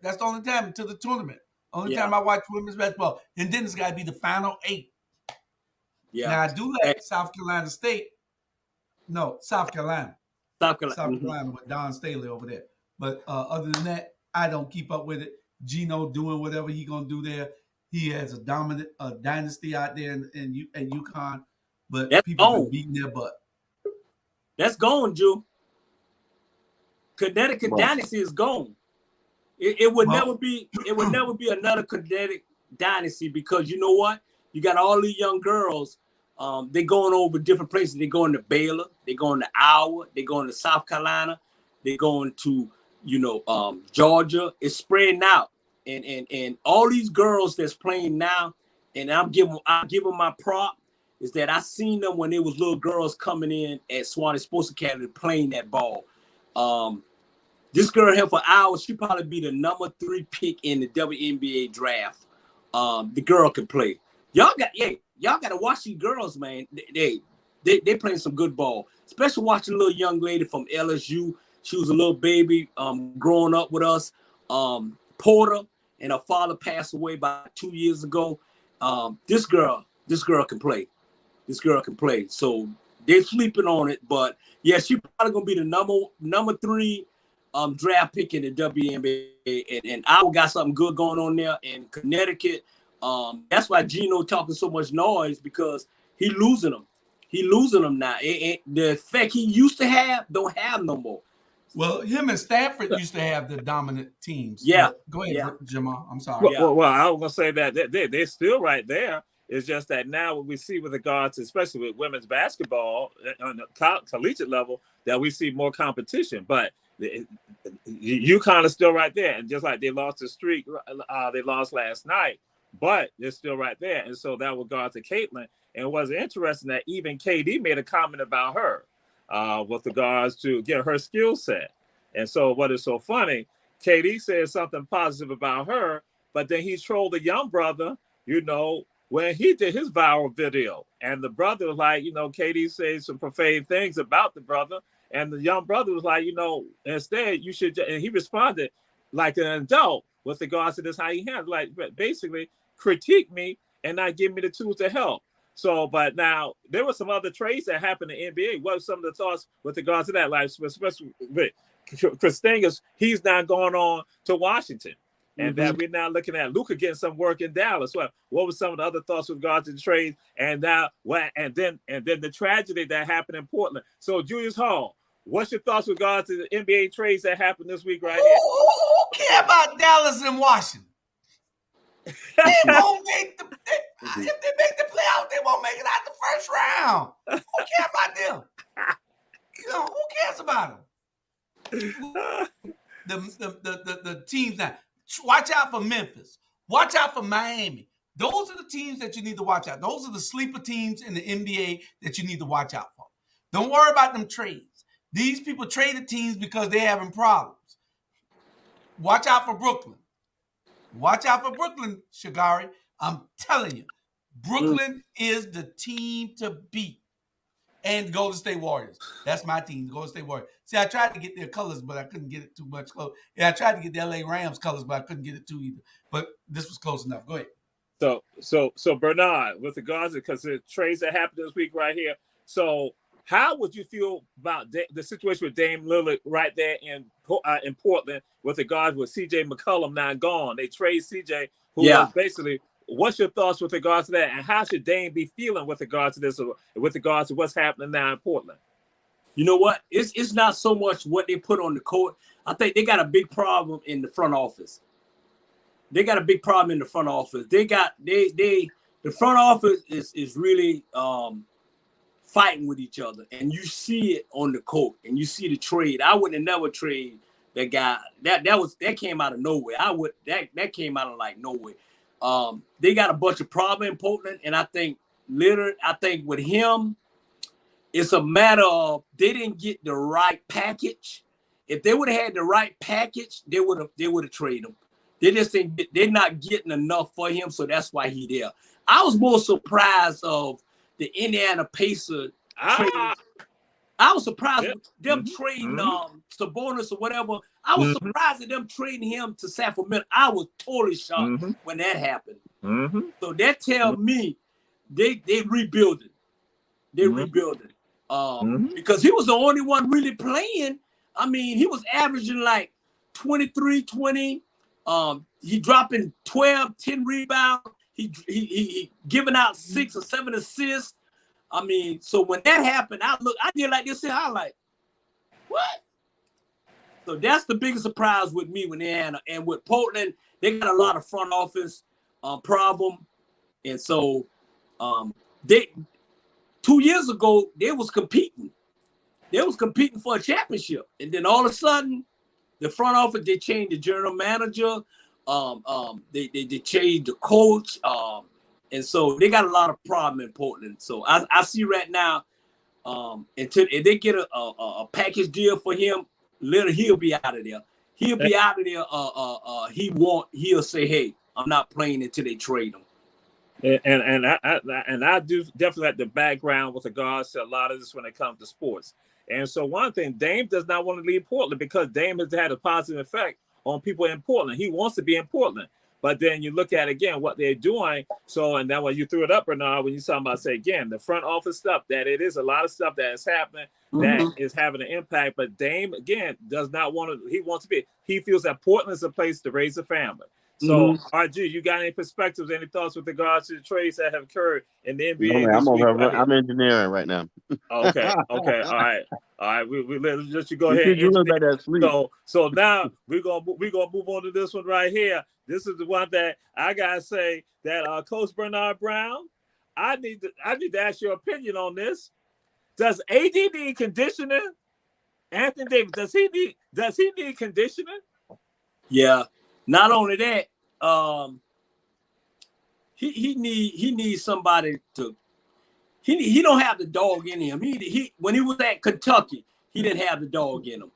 that's the only time until the tournament. Only time I watch women's basketball. And then it's got to be the final 8. Yeah. Now, I do like South Carolina State. No, South Carolina. South Carolina with Don Staley over there. But other than that, I don't keep up with it. Gino doing whatever he's going to do there. He has a dominant dynasty out there in UConn. But that's people been beating their butt. That's gone, Joe. Connecticut dynasty is gone. It would never be another Connecticut dynasty because you know what? You got all these young girls. They're going over different places. They're going to Baylor. They're going to Iowa. They're going to South Carolina. They're going to Georgia. It's spreading out, and all these girls that's playing now. And I'm giving my prop. Is that I seen them when they was little girls coming in at Swanee Sports Academy playing that ball. This girl here for Iowa, she probably be the number 3 pick in the WNBA draft. The girl can play. Y'all got to watch these girls, man. They playing some good ball. Especially watching a little young lady from LSU. She was a little baby growing up with us. Porter, and her father passed away about 2 years ago. This girl can play. This girl can play. So they're sleeping on it. But, yeah, she's probably going to be the number 3 draft pick in the WNBA. And Iowa got something good going on there. And Connecticut, that's why Gino talking so much noise because he losing them. He losing them now. The effect he used to have, don't have no more. Well, him and Stanford used to have the dominant teams. Yeah. Go ahead, Jamal. I'm sorry. Well, I was going to say that they're still right there. It's just that now what we see with regards to, especially with women's basketball on the collegiate level, that we see more competition. But UConn is still right there. And just like they lost the streak, they lost last night, but they're still right there. And so that with regard to Caitlin, and it was interesting that even KD made a comment about her with regards to her skill set. And so what is so funny, KD said something positive about her, but then he trolled the young brother, when he did his viral video, and the brother was like, KD said some profane things about the brother, And the young brother was like, instead you should. And he responded like an adult with regards to this, how he handled, like basically critique me and not give me the tools to help. So, but now there were some other trades that happened in the NBA. What are some of the thoughts with regards to that? Like, especially with Christingas, he's now going on to Washington. And that we're now looking at Luka getting some work in Dallas. Well, what were some of the other thoughts with regards to the trade? And now, and then the tragedy that happened in Portland. So, Julius Hall, what's your thoughts with regards to the NBA trades that happened this week right here? Who care about Dallas and Washington? They won't make if they make the playoffs, they won't make it out the first round. Who care about them? Who cares about them? The teams now. Watch out for Memphis. Watch out for Miami. Those are the teams that you need to watch out. Those are the sleeper teams in the NBA that you need to watch out for. Don't worry about them trades. These people traded teams because they're having problems. Watch out for Brooklyn. Watch out for Brooklyn, Shagari. I'm telling you, Brooklyn is the team to beat. And Golden State Warriors. That's my team, the Golden State Warriors. See, I tried to get their colors, but I couldn't get it too much close. Yeah, I tried to get the LA Rams colors, but I couldn't get it too either. But this was close enough. Go ahead. So Bernard, with regards to, because the trades that happened this week right here. So how would you feel about the situation with Dame Lillard right there in Portland with regards with CJ McCollum now gone? They trade CJ, who was basically. What's your thoughts with regards to that, and how should Dame be feeling with regards to this, with regards to what's happening now in Portland? You know what? It's not so much what they put on the court. I think they got a big problem in the front office. The front office is really fighting with each other, and you see it on the court, and you see the trade. I would have never traded that guy. That came out of nowhere. That came out of like nowhere. They got a bunch of problems in Portland, and I think with him, it's a matter of they didn't get the right package. If they would have had the right package, they would have traded him. They just think they're not getting enough for him, so that's why he's there. I was more surprised of the Indiana Pacers trade. I was surprised with them trading Sabonis or whatever. I was surprised at them trading him to Sacramento. I was totally shocked when that happened. So that tells me they rebuilding. They're rebuilding. Because he was the only one really playing. I mean, he was averaging like 23, 20. He dropping 12, 10 rebounds. He giving out 6 or 7 assists. I mean, so when that happened, I did like this. I like, what? So that's the biggest surprise with me when they had, and with Portland, they got a lot of front office problem, and so they 2 years ago they was competing. They was competing for a championship, and then all of a sudden, the front office they changed the general manager. They changed the coach. And so they got a lot of problem in Portland. So I see right now, until if they get a package deal for him, he'll be out of there. He'll be out of there. He'll say, hey, I'm not playing until they trade him. And I do definitely like the background with regards to a lot of this when it comes to sports. And so one thing, Dame does not want to leave Portland because Dame has had a positive effect on people in Portland. He wants to be in Portland. But then you look at, again, what they're doing. So, and then when you threw it up, Bernard, when you talking about, say, again, the front office stuff, that it is a lot of stuff that is happening that is having an impact. But Dame, again, does not want to, he wants to be, he feels that Portland is a place to raise a family. So, RG, you got any perspectives, any thoughts with regards to the trades that have occurred in the NBA? No, I'm engineering right now. Okay, all right. We let you go ahead. You look like that sleep. So now we're gonna move on to this one right here. This is the one that I gotta say that Coach Bernard Brown, I need to ask your opinion on this. Does AD need conditioning? Anthony Davis, does he need conditioning? Yeah. Not only that, he needs somebody to. He don't have the dog in him. He when he was at Kentucky, he didn't have the dog in him.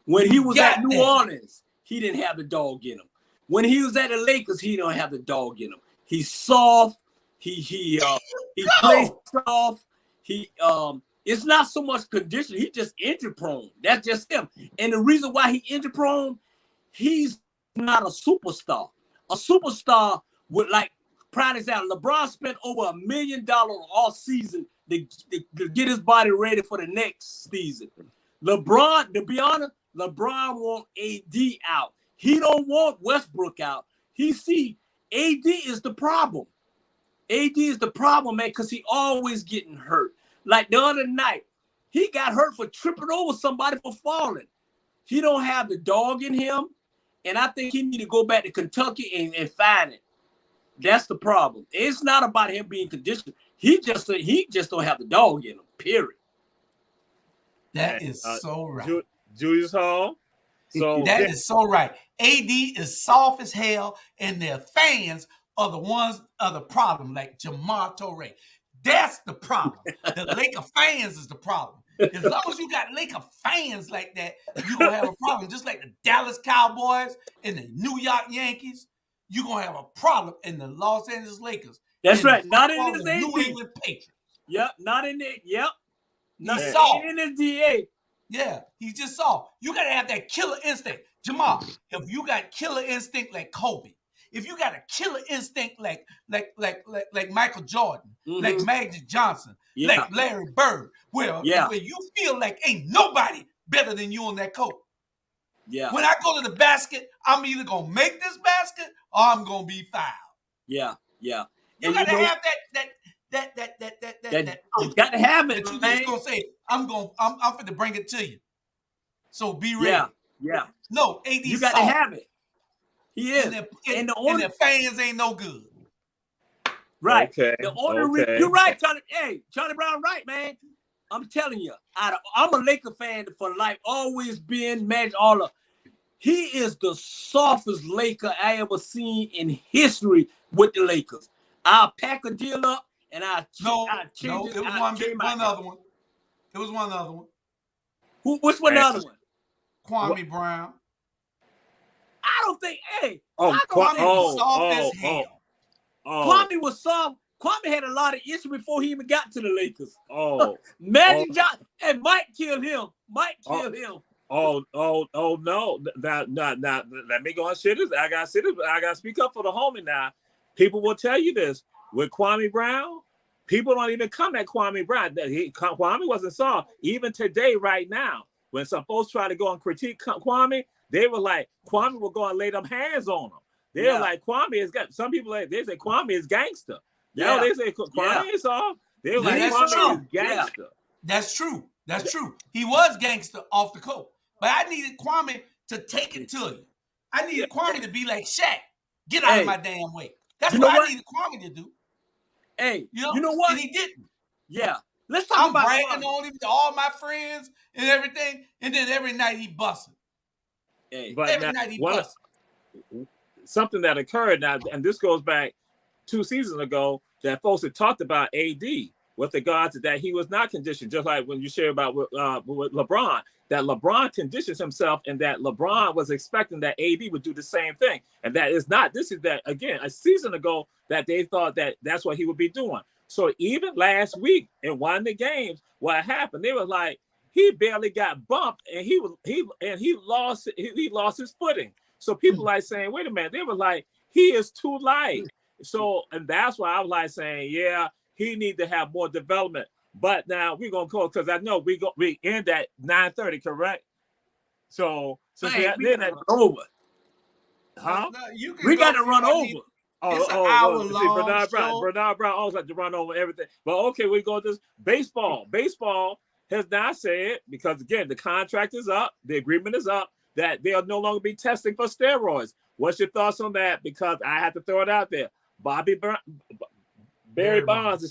When he was at New Orleans, he didn't have the dog in him. When he was at the Lakers, he don't have the dog in him. He's soft. He plays soft. It's not so much condition. He's just injury prone. That's just him. And the reason why he injury prone, he's not a superstar. A superstar would, like, prime example, LeBron spent over $1 million all season to get his body ready for the next season. LeBron, to be honest, LeBron want AD out. He don't want Westbrook out. He see AD is the problem. AD is the problem, man, because he always getting hurt. Like the other night, he got hurt for tripping over somebody for falling. He don't have the dog in him, and I think he need to go back to Kentucky and find it. That's the problem. It's not about him being conditioned. He just don't have the dog in him, period. That is so right. Julius Hall. So that is so right. AD is soft as hell, and their fans are the ones are the problem, like Jamar Torre. That's the problem. The Laker fans is the problem. As long as you got Laker fans like that, you're going to have a problem. Just like the Dallas Cowboys and the New York Yankees, you're going to have a problem in the Los Angeles Lakers. That's right. Not in this New England Patriots. Yep. Not in it. Yep. Not in the DA. Yeah. He's just soft. You got to have that killer instinct. Jamal, if you got killer instinct like Kobe, if you got a killer instinct like Michael Jordan, like Magic Johnson, like Larry Bird, where you feel like ain't nobody better than you on that court. Yeah. When I go to the basket, I'm either gonna make this basket or I'm gonna be fouled. Yeah. You gotta have that. You got to have it, that you man. just gonna say, I'm finna bring it to you. So be ready. Yeah. No, AD. You got to have it. He is. And the fans ain't no good. Right. Okay. You're right, Charlie. Hey, Charlie Brown, right, man. I'm telling you, I'm a Laker fan for life. Always been, match all of. He is the softest Laker I ever seen in history with the Lakers. I'll pack a deal up and I'll change it. It was one other one. It was one other one. Which one? The other one? Kwame Brown. I don't think. Hey, Kwame was soft as hell. Kwame was soft. Kwame had a lot of issues before he even got to the Lakers. Magic Johnson and Mike killed him. Oh no! Now, let me go and say this. I gotta speak up for the homie now. People will tell you this with Kwame Brown. People don't even come at Kwame Brown. Kwame wasn't soft. Even today, right now, when some folks try to go and critique Kwame, they were like, Kwame will go and lay them hands on him. They're like, Kwame is got. Some people they say Kwame is gangster. They say Kwame is soft. They're like, Kwame is gangster. That's true. He was gangster off the court. But I needed Kwame to take it to you. I needed Kwame to be like Shaq. Get out of my damn way. That's what I needed Kwame to do. Hey, you know what? And he didn't. Yeah. Let's talk about bragging on him to all my friends and everything. And then every night he busted. Hey, but every night he busted. Something that occurred now, and this goes back 2 seasons ago, that folks had talked about AD with regards to that he was not conditioned, just like when you share about with LeBron, that LeBron conditions himself and that LeBron was expecting that AD would do the same thing. And that is not, this is that, again, a season ago that they thought that that's what he would be doing. So even last week in one of the games, what happened, they were like, he barely got bumped and he lost his footing. So people like saying, wait a minute, they were like, he is too light. So, and that's why I was like saying, yeah, he need to have more development. But now we're gonna call because I know we end at 9:30, correct? So we got over. Huh? We got to run over. It's an hour long. See, Bernard Brown always like to run over everything. But okay, we go to this baseball. Baseball has not said, because again, the contract is up, the agreement is up, that they'll no longer be testing for steroids. What's your thoughts on that? Because I have to throw it out there. Barry Bonds,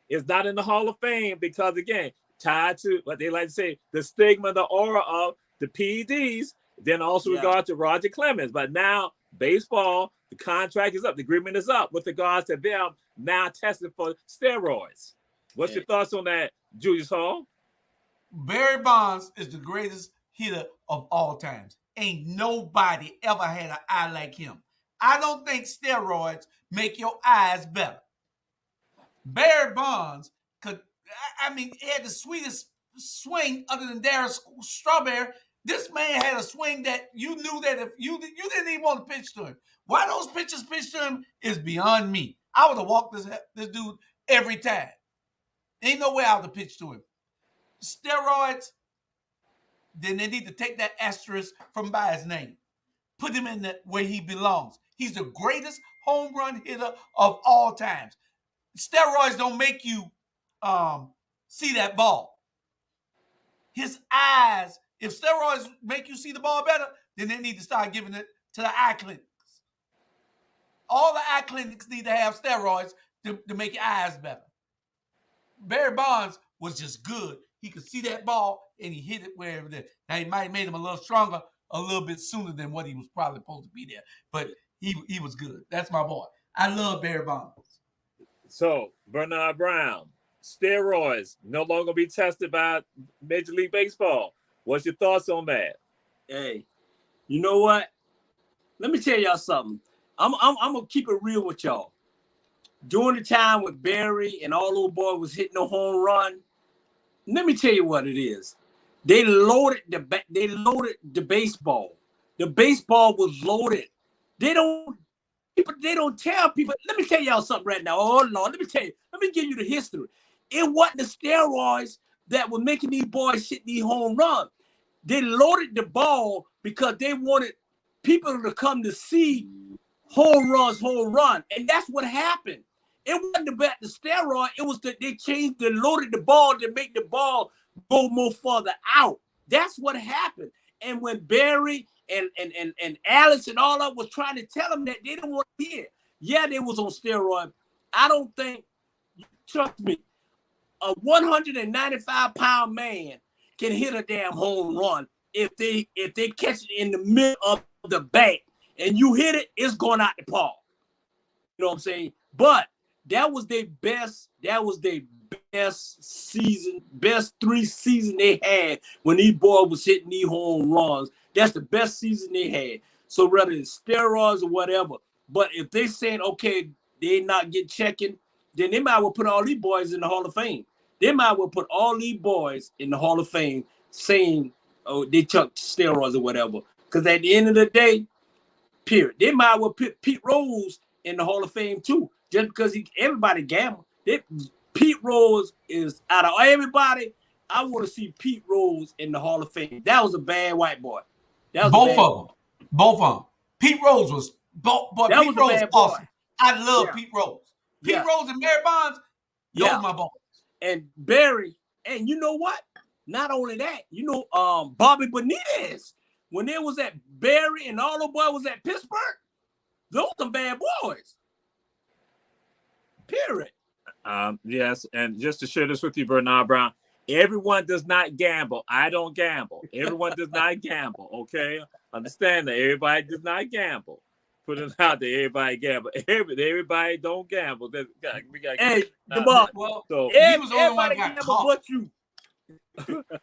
is not in the Hall of Fame because, again, tied to what they like to say, the stigma, the aura of the PEDs, then also regard to Roger Clemens. But now baseball, the contract is up, the agreement is up with regards to them now testing for steroids. What's your thoughts on that, Julius Hall? Barry Bonds is the greatest hitter of all times. Ain't nobody ever had an eye like him. I don't think steroids make your eyes better. Barry Bonds could I mean, he had the sweetest swing other than Darren Strawberry. This man had a swing that you knew that if you didn't even want to pitch to him. Why those pitchers pitch to him is beyond me. I would have walked this dude every time. Ain't no way I would have pitched to him. Steroids, then they need to take that asterisk from by his name. Put him in where he belongs. He's the greatest home run hitter of all times. Steroids don't make you see that ball. His eyes, if steroids make you see the ball better, then they need to start giving it to the eye clinics. All the eye clinics need to have steroids to make your eyes better. Barry Bonds was just good. He could see that ball and he hit it wherever it is. Now, he might have made him a little stronger a little bit sooner than what he was probably supposed to be there. But he was good. That's my boy. I love Barry Bonds. So, Bernard Brown, steroids no longer be tested by Major League Baseball. What's your thoughts on that? Hey, you know what? Let me tell y'all something. I'm gonna keep it real with y'all. During the time with Barry and all those boys was hitting a home run, let me tell you what it is. They loaded the baseball. The baseball was loaded. They don't tell people. Let me tell y'all something right now. Oh Lord, let me tell you. Let me give you the history. It wasn't the steroids that were making these boys hit these home runs. They loaded the ball because they wanted people to come to see home run. And that's what happened. It wasn't about the steroid. It was that they loaded the ball to make the ball go more further out. That's what happened. And when Barry and Alex and all that was trying to tell them that, they didn't want to hear. Yeah, they was on steroid. I don't think, trust me, a 195-pound man can hit a damn home run if they catch it in the middle of the bat and you hit it, it's going out the park. You know what I'm saying? But that was their best season, best 3 seasons they had when these boys was hitting these home runs. That's the best season they had. So whether it's steroids or whatever, but if they saying, okay, they not get checking, then they might well put all these boys in the Hall of Fame. They might well put all these boys in the Hall of Fame saying, oh, they took steroids or whatever. Because at the end of the day, period, they might well put Pete Rose in the Hall of Fame too, just because everybody gamble. Pete Rose is out of everybody. I want to see Pete Rose in the Hall of Fame. That was a bad white boy. That was both of them. Pete Rose was boy. That Pete was Rose awesome. I love Pete Rose. Pete Rose and Barry Bonds. Those are my boys. And Barry, and you know what? Not only that, you know, Bobby Benitez, when they was at Barry and all the boys was at Pittsburgh, those some bad boys. Period. Yes, and just to share this with you, Bernard Brown, everyone does not gamble. I don't gamble. Everyone does not gamble, okay? Understand that everybody does not gamble. Put it out there, everybody gamble. Everybody don't gamble. We got hey, Jamal, so he was the only one that got caught. But you.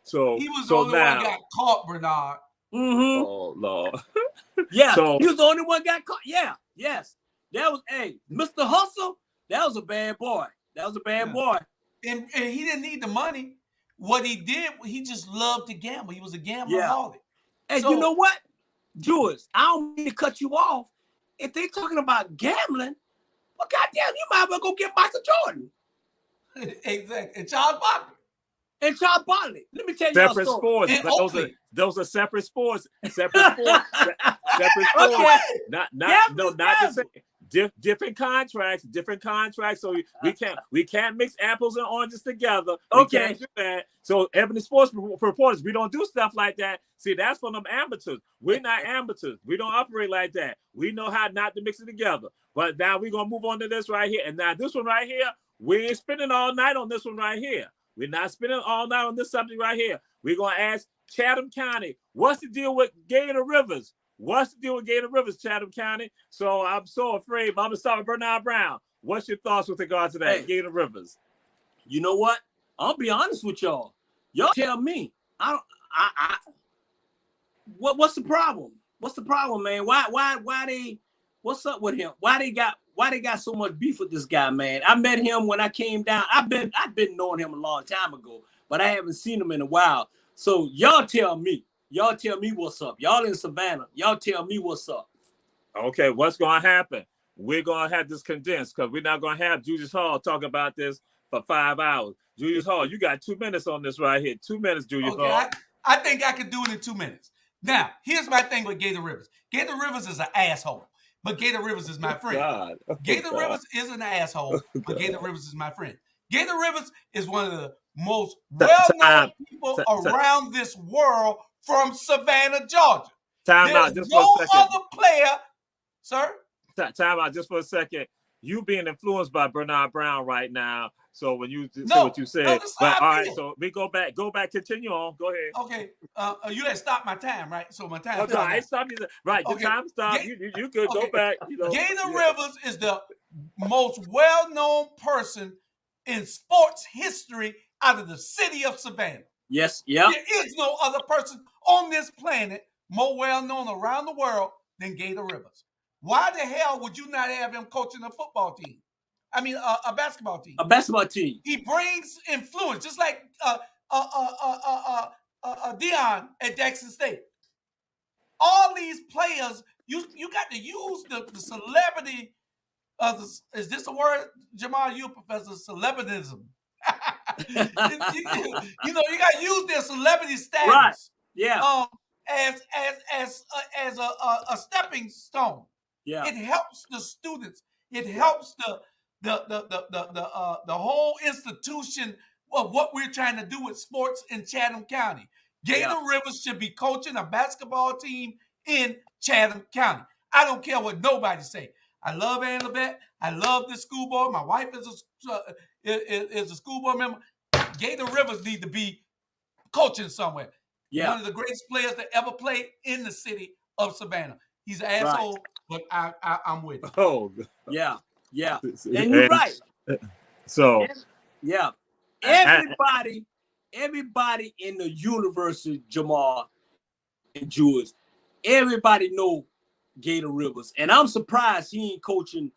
So he was the only one that got caught, Bernard. Mm-hmm. Oh Lord. Yeah, he was the only one got caught. Yeah, yes. That was Mr. Hustle. That was a bad boy. That was a bad boy. And he didn't need the money. What he did, he just loved to gamble. He was a gambler. And you know what, Jules? I don't mean to cut you off. If they talking about gambling, well, goddamn, you might as well go get Michael Jordan. Exactly. And Charles Barkley. Let me tell you separate sports. But those are separate sports. Separate sports. Separate sports. Okay. Not the same. Different contracts. So we can't mix apples and oranges together. We can't do that. So Ebony Sports Reporters, we don't do stuff like that. See, that's for them amateurs. We're not amateurs. We don't operate like that. We know how not to mix it together. But now we're gonna move on to this right here. And now this one right here, we ain't spending all night on this one right here. We're not spending all night on this subject right here. We're gonna ask Chatham County, what's the deal with Gator Rivers? What's the deal with Gator Rivers, Chatham County? So I'm so afraid, but I'm going to start with Bernard Brown. What's your thoughts with regard to that, Gator Rivers? You know what? I'll be honest with y'all. Y'all tell me. What's the problem? What's the problem, man? Why they, what's up with him? Why why they got so much beef with this guy, man? I met him when I came down. I've been knowing him a long time ago, but I haven't seen him in a while. So y'all tell me what's up. Y'all in Savannah, y'all tell me what's up. Okay, what's going to happen? We're going to have this condensed because we're not going to have Julius Hall talk about this for 5 hours. Julius Hall, you got 2 minutes on this right here. 2 minutes, Julius Hall. I think I could do it in 2 minutes. Now, here's my thing with Gator Rivers. Gator Rivers is an asshole, but Gator Rivers is my friend. Gator Rivers is an asshole, but Gator Rivers is my friend. Gator Rivers is one of the most well-known people around this world from Savannah, Georgia. Time out just for a second. No other player, sir. Time out just for a second. You being influenced by Bernard Brown right now. So when you say what you said, but all right. So we go back, continue on. Go ahead. Okay. You had stopped my time, right? So my time. No, I stopped you. Right. Okay. The time stopped. You could go back. You know. Gator Rivers is the most well-known person in sports history out of the city of Savannah. Yes. Yeah. There is no other person on this planet more well-known around the world than Gator Rivers. Why the hell would you not have him coaching a football team? I mean, a basketball team. A basketball team. He brings influence, just like Dion at Jackson State. All these players, you got to use the celebrity. Is this a word, Jamal? You a professor? Celebritism. You know, you got to use their celebrity status. Right. Yeah. As a stepping stone. Yeah. It helps the students. It helps the whole institution of what we're trying to do with sports in Chatham County. Gator Rivers should be coaching a basketball team in Chatham County. I don't care what nobody say. I love Ann Levette. I love this school board. My wife is a school board member. Gator Rivers need to be coaching somewhere. Yeah. One of the greatest players that ever played in the city of Savannah. He's an asshole, but I'm with him. Oh, yeah. Yeah. And you're right. So, yeah. Everybody in the university, Jamal and Jules, everybody know Gator Rivers. And I'm surprised he ain't coaching,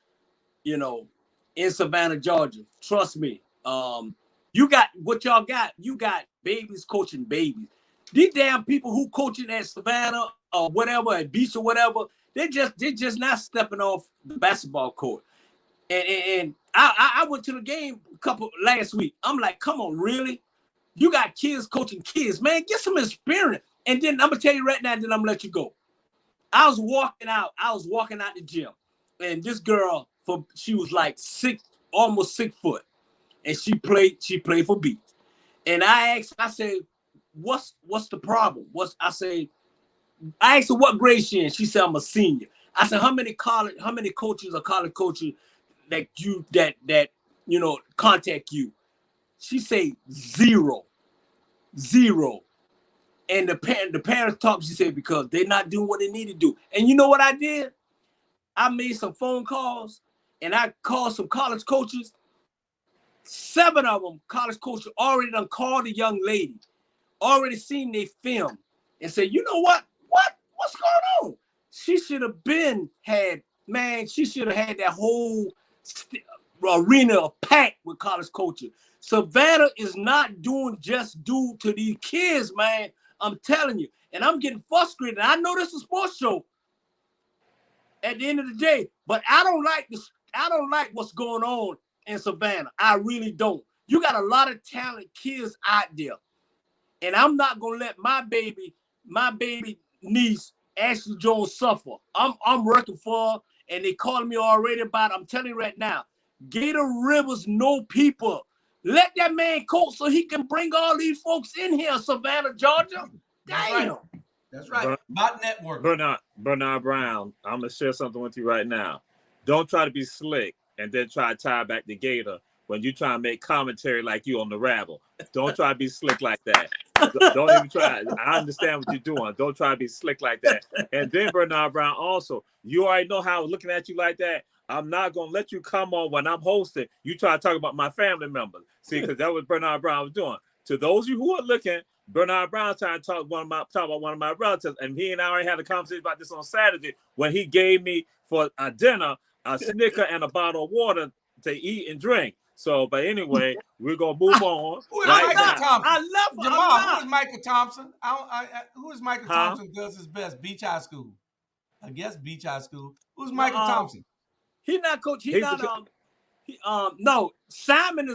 you know, in Savannah, Georgia. Trust me. You got what y'all got. You got babies coaching babies. These damn people who coaching at Savannah or whatever, at Beach or whatever, they're just not stepping off the basketball court. And I went to the game last week. I'm like, come on, really? You got kids coaching kids, man. Get some experience. And then I'm gonna tell you right now, then I'm gonna let you go. I was walking out the gym, and this girl, she was like almost 6 foot, and she played for Beach. And I said, what's the problem? I asked her what grade she in. She said, I'm a senior. I said, how many coaches or college coaches that you know contact you? She say 0. And the parents talk. She said because they're not doing what they need to do. And you know what I did? I made some phone calls and I called some college coaches. 7 of them college coaches already done called the young lady, already seen their film, and said, you know what's going on? She should have she should have had that whole arena packed with college coaches. Savannah is not doing just due to these kids, man. I'm telling you. And I'm getting frustrated. I know this is a sports show at the end of the day, but I don't like this. I don't like what's going on in Savannah. I really don't. You got a lot of talented kids out there. And I'm not gonna let my baby niece, Ashley Jones, suffer. I'm working for her, and they calling me already about it. I'm telling you right now, Gator Rivers know people. Let that man coach so he can bring all these folks in here, Savannah, Georgia. Damn. That's right. Not network. Bernard Brown, I'm going to share something with you right now. Don't try to be slick and then try to tie back the Gator when you try to make commentary like you on the Rabble. Don't try to be slick like that. Don't even try. I understand what you're doing. Don't try to be slick like that. And then Bernard Brown also, you already know how I was looking at you like that. I'm not going to let you come on when I'm hosting. You try to talk about my family members. See, because that was Bernard Brown was doing. To those of you who are looking, Bernard Brown trying to talk about one of my relatives. And he and I already had a conversation about this on Saturday when he gave me for a dinner a Snicker and a bottle of water to eat and drink. So, but anyway, we're gonna move on. Who is Right Michael now. Thompson? I love Jamal. Who is Michael Thompson? Who is Michael Huh? Thompson? Does his best. Beach High School. I guess Beach High School. Who's Michael Thompson? He's not coach. He's not. No. Simon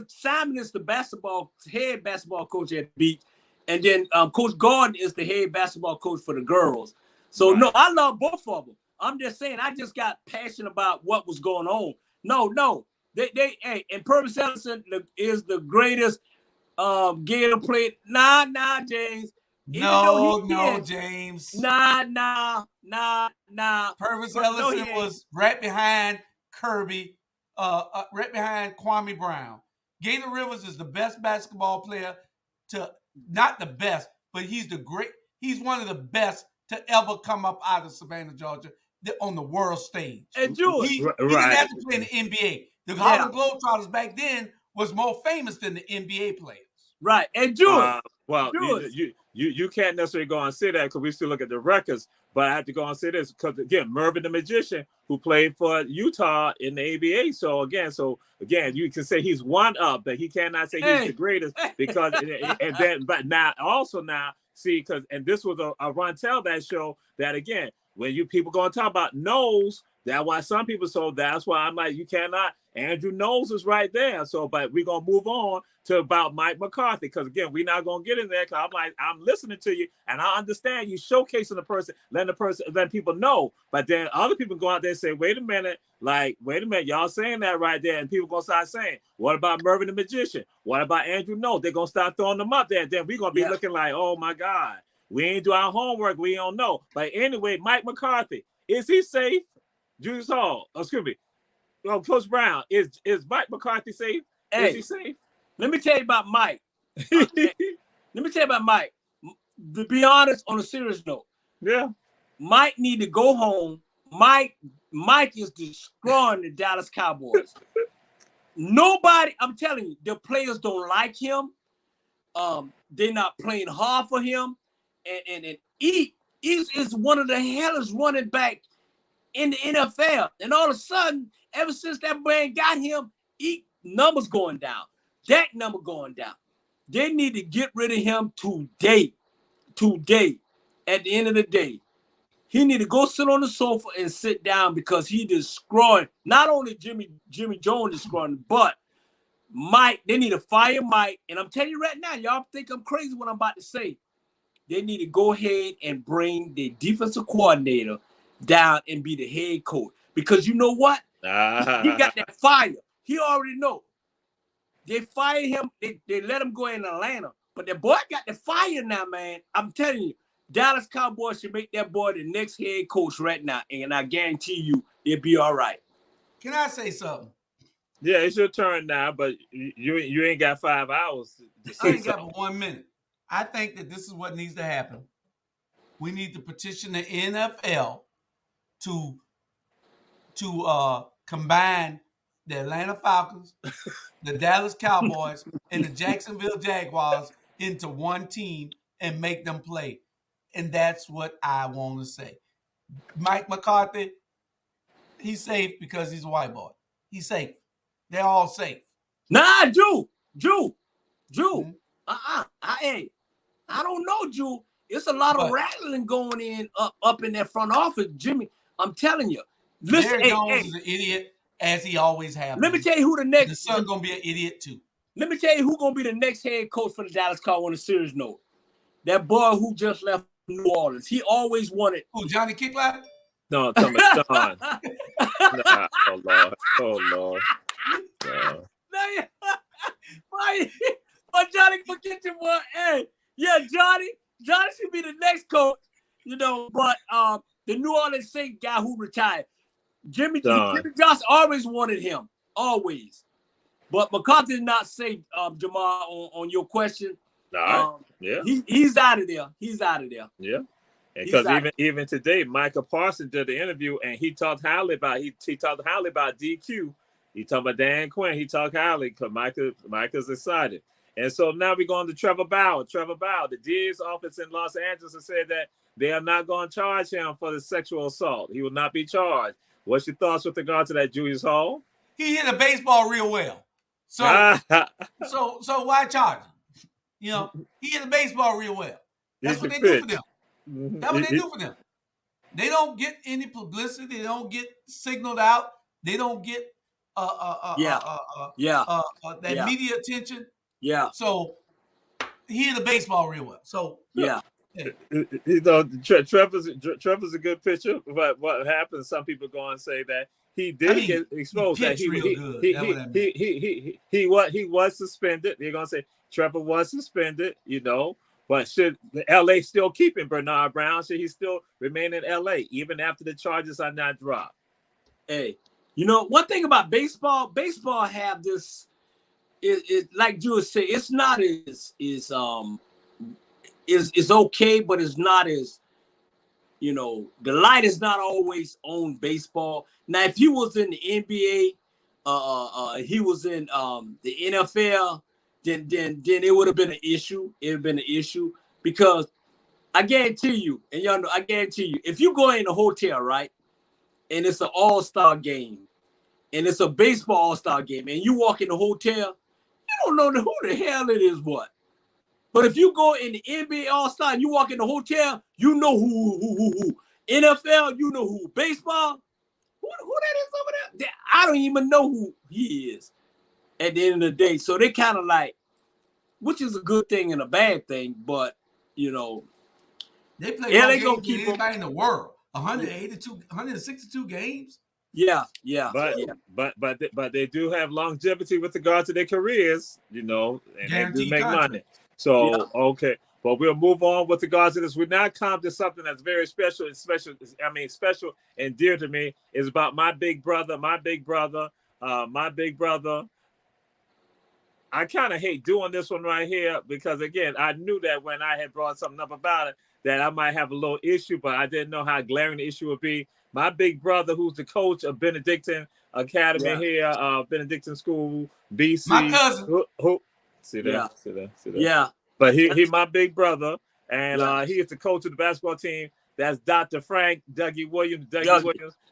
is the head basketball coach at Beach, and then Coach Gordon is the head basketball coach for the girls. So no, I love both of them. I'm just saying, I just got passionate about what was going on. No. Hey, and Purvis Ellison is the greatest Gator player. Nah, James. No, James. Nah. Purvis Ellison was right behind Kirby, right behind Kwame Brown. Gator Rivers is the best basketball player not the best, but he's one of the best to ever come up out of Savannah, Georgia, on the world stage. And Jewish. He didn't have to play in the NBA. The Harlem Globetrotters back then was more famous than the NBA players. Right. And Jewish. Well, you can't necessarily go and say that because we still look at the records. But I have to go and say this because, again, Mervin the Magician, who played for Utah in the ABA. So again, you can say he's one up, but he cannot say he's the greatest because but now, see, because this was a Rontel that show that, again, when people going to talk about Knowles, that's why some people, so that's why I'm like, you cannot. Andrew Knowles is right there. So, but we're going to move on to about Mike McCarthy because, again, we're not going to get in there because I'm listening to you and I understand you showcasing the person, letting people know. But then other people go out there and say, wait a minute, y'all saying that right there. And people going to start saying, what about Mervin the Magician? What about Andrew Knowles? They're going to start throwing them up there. And then we're going to be looking like, oh, my God, we ain't do our homework. We don't know. But anyway, Mike McCarthy, is he safe? Julius Hall, excuse me. Coach Brown, is Mike McCarthy safe? Is he safe? Let me tell you about Mike. Let me tell you about Mike. To be honest, on a serious note, Mike need to go home. Mike is destroying the Dallas Cowboys. Nobody, I'm telling you, the players don't like him. They're not playing hard for him. And he is one of the hellest running back in the NFL. And all of a sudden, ever since that man got him, numbers going down. That number going down. They need to get rid of him today. At the end of the day, he need to go sit on the sofa and sit down because he destroyed not only Jimmy Jones destroying, but Mike. They need to fire Mike. And I'm telling you right now, y'all think I'm crazy what I'm about to say. They need to go ahead and bring the defensive coordinator down and be the head coach. Because you know what? He got that fire. He already know. They fired him. They let him go in Atlanta. But that boy got the fire now, man. I'm telling you, Dallas Cowboys should make that boy the next head coach right now. And I guarantee you, it'll be all right. Can I say something? Yeah, it's your turn now, but you ain't got 5 hours. I ain't got but 1 minute. I think that this is what needs to happen. We need to petition the NFL to combine the Atlanta Falcons, the Dallas Cowboys, and the Jacksonville Jaguars into one team and make them play. And that's what I want to say. Mike McCarthy, he's safe because he's a white boy. He's safe. They're all safe. Nah, Drew. Mm-hmm. I don't know, Drew. It's a lot of rattling going in up in that front office, Jimmy. I'm telling you. Listen, Jerry Jones is an idiot, as he always has. Let me tell you who the next. The son gonna be an idiot too. Let me tell you who gonna be the next head coach for the Dallas Cowboys on a serious note. That boy who just left New Orleans. He always wanted. Who, Johnny Kicklight? No, Sean. Oh Lord. No. But Johnny, forget your boy. Hey, yeah, Johnny should be the next coach. But the New Orleans Saints guy who retired, Jimmy Johnson always wanted him, always. But McCarthy's not safe, Jamal, on your question. He's out of there. Yeah. Because even today, Michael Parsons did the interview and he talked highly about DQ. He talked about Dan Quinn. He talked highly because Michael's excited. And so now we're going to Trevor Bauer. The DA's office in Los Angeles has said that they are not going to charge him for the sexual assault. He will not be charged. What's your thoughts with regard to that, Julius Hall? He hit a baseball real well. So why charge him? You know, he hit a baseball real well. That's what they do for them. That's what they do for them. They don't get any publicity. They don't get signaled out. They don't get that media attention. Yeah. So he hit a baseball real well. So yeah. You know, Trevor's a good pitcher, but what happens? Some people go and say that he did get exposed. He was suspended. They're gonna say Trevor was suspended. You know, but should LA still keeping Bernard Brown? Should he still remain in LA even after the charges are not dropped? Hey, you know, one thing about baseball have this. It like Jules said, it's not is okay, but it's not as, you know, the light is not always on baseball. Now, if he was in the NBA, he was in the NFL, then it would have been an issue. It would have been an issue because I guarantee you, and y'all know, I guarantee you, if you go in a hotel, right, and it's an all-star game, and it's a baseball all-star game, and you walk in the hotel, you don't know who the hell it is, what. But if you go in the NBA All-Star and you walk in the hotel, you know who. NFL, you know who. Baseball, who that is over there? I don't even know who he is at the end of the day. So they kind of like, which is a good thing and a bad thing, but, you know. They play they gonna keep anybody in the world. 162 games? Yeah. But they do have longevity with regard to their careers, you know, and they do make money. So okay, but we'll move on with regards to this. We're now come to something that's very special and dear to me. Is about my big brother. I kind of hate doing this one right here because again, I knew that when I had brought something up about it, that I might have a little issue, but I didn't know how glaring the issue would be. My big brother, who's the coach of Benedictine Academy here, Benedictine School, BC. My cousin. See that? Yeah. But he my big brother, and he is the coach of the basketball team. That's Dr. Frank Dougie Williams.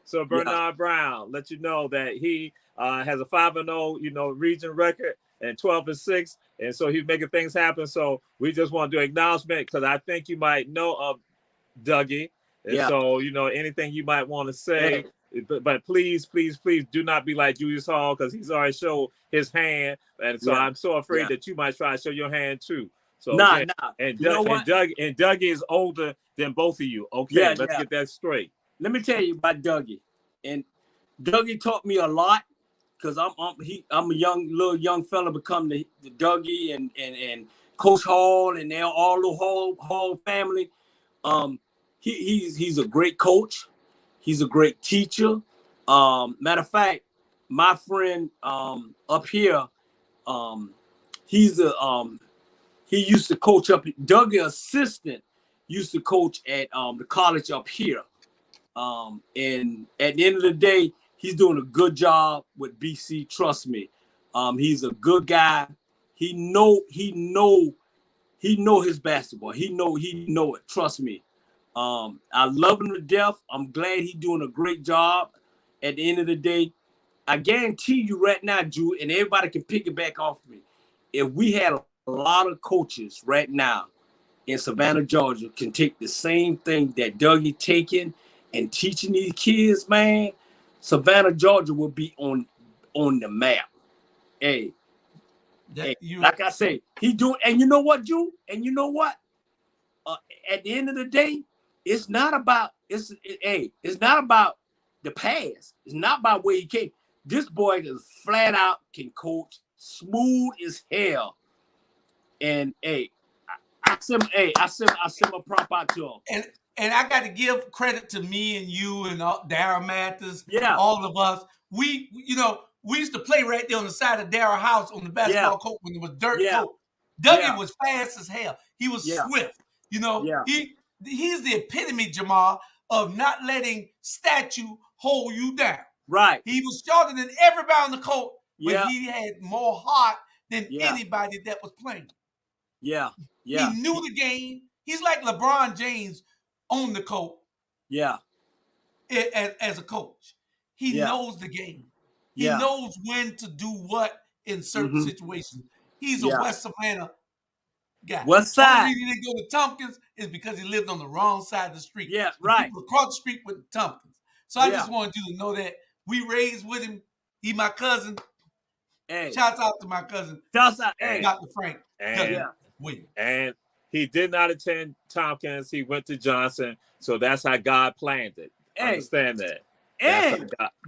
So Bernard Brown, let you know that he has a 5-0, you know, region record and 12-6, and so he's making things happen. So we just want to do acknowledgement because I think you might know of Dougie, and so you know anything you might want to say. But please do not be like Julius Hall because he's already showed his hand, and so I'm so afraid that you might try to show your hand too. So and Dougie is older than both of you. Okay, let's get that straight. Let me tell you about Dougie, and Dougie taught me a lot because I'm a young fella become the Dougie and Coach Hall and they're all the Hall family. He's a great coach. He's a great teacher. Matter of fact, my friend up here, he used to coach up. Dougie assistant used to coach at the college up here. And at the end of the day, he's doing a good job with BC. Trust me. He's a good guy. He know his basketball. He know it. Trust me. I love him to death. I'm glad he's doing a great job. At the end of the day, I guarantee you right now, Drew, and everybody can pick it back off me. If we had a lot of coaches right now in Savannah, Georgia, can take the same thing that Dougie taking and teaching these kids, man, Savannah, Georgia will be on the map. Hey, like I say, he do, and you know what, Drew? And you know what? At the end of the day, it's not about the past. It's not about where he came. This boy is flat out can coach, smooth as hell. And I send a prop out to him. And I got to give credit to me and you and Darryl Mathis, all of us. We used to play right there on the side of Darryl's house on the basketball court when it was dirt court. Dougie was fast as hell. He was swift. You know, he's the epitome, Jamal, of not letting statue hold you down. Right. He was shorter than everybody on the court, but he had more heart than anybody that was playing. Yeah. He knew the game. He's like LeBron James on the court. Yeah. As a coach. He knows the game. He knows when to do what in certain situations. He's a West Savannah guy. West The side. only reason he didn't go to Tompkins is because he lived on the wrong side of the street. Yeah, the right. People across the street with Tompkins. So I just wanted you to know that we raised with him. He my cousin. Hey. Shouts out to my cousin. Shouts out, hey. Dr. Frank. And he did not attend Tompkins. He went to Johnson. So that's how God planned it. Hey. Understand that. Hey,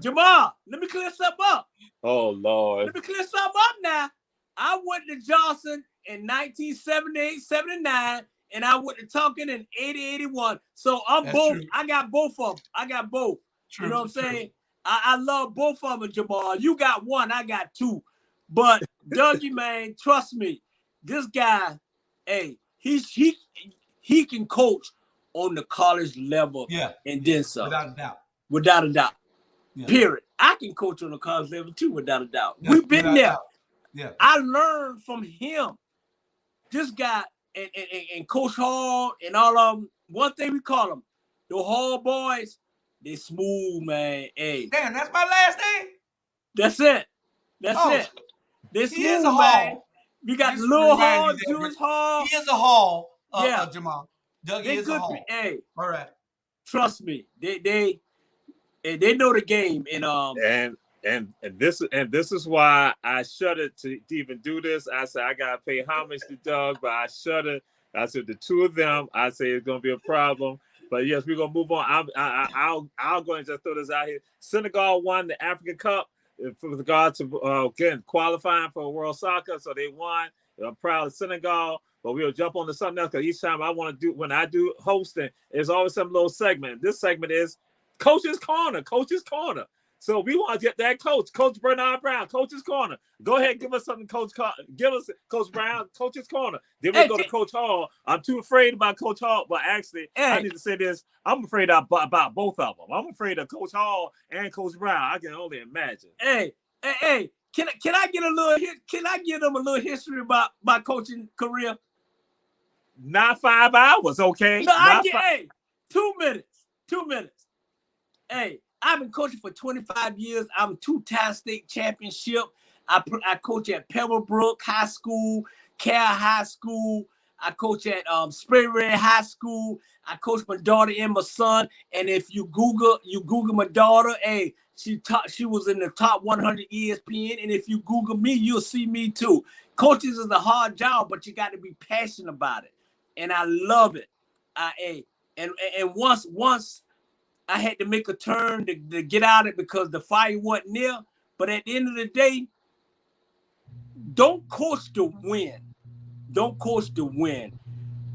Jamal, let me clear something up. Oh, Lord. Let me clear something up now. I went to Johnson in 1978, 79, and I went to Tompkins in 80, 81. So I'm That's both. True. I got both of them. I got both. True, you know what I'm saying? I love both of them, Jamal. You got one, I got two. But Dougie, man, trust me, this guy, hey, he can coach on the college level and then some. Without a doubt. Without a doubt. Yeah. Period. I can coach on the college level too, without a doubt. Yeah, we've been there. Yeah. I learned from him. This guy and Coach Hall and all of them, one thing we call them, the Hall boys, they smooth, man. Hey. Damn, that's my last name? That's it. That's it. They smooth, man. We got Lil Hall, Julius Hall. He is a Hall, Jamal. Dougie is a Hall. Hey. All right. Trust me. They know the game, and this is why I shuddered to even do this. I said I gotta pay homage to Doug, but I shuddered. I said the two of them, I say it's gonna be a problem. But yes, we're gonna move on. I'll go and just throw this out here. Senegal won the African Cup with regard to again qualifying for World Soccer, so they won. I'm proud of Senegal. But we'll jump on to something else because each time when I do hosting, there's always some little segment. This segment is Coach's Corner. So we want to get that Coach Bernard Brown, Coach's Corner. Go ahead, give us something, Coach. Give us Coach Brown, Coach's Corner. Then we go to Coach Hall. I'm too afraid about Coach Hall, but actually, I need to say this. I'm afraid about both of them. I'm afraid of Coach Hall and Coach Brown. I can only imagine. Hey. Can I get a little? Can I give them a little history about my coaching career? Not 5 hours, okay? No, 2 minutes. 2 minutes. Hey, I've been coaching for 25 years. I'm 2-time state championship. I coach at Pebblebrook High School, Cal High School. I coach at Spray Red High School. I coach my daughter and my son. And if you Google my daughter, hey, she was in the top 100 ESPN. And if you Google me, you'll see me too. Coaches is a hard job, but you got to be passionate about it. And I love it. And once I had to make a turn to get out of it because the fire wasn't near. But at the end of the day, don't coach to win. Don't coach to win.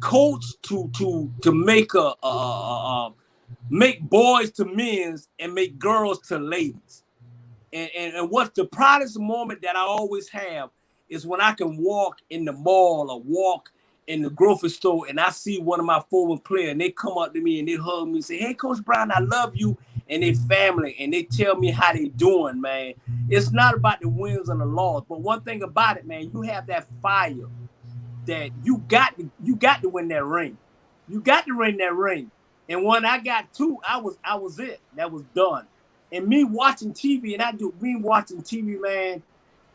Coach to make make boys to men's and make girls to ladies. And what's the proudest moment that I always have is when I can walk in the mall or walk in the grocery store and I see one of my forward players and they come up to me and they hug me and say, "Hey, Coach Brown, I love you," and they family and they tell me how they doing, man. It's not about the wins and the loss, but one thing about it, man, you have that fire that you got to win that ring. You got to win that ring. And when I got two, I was it. That was done. And me watching TV, man,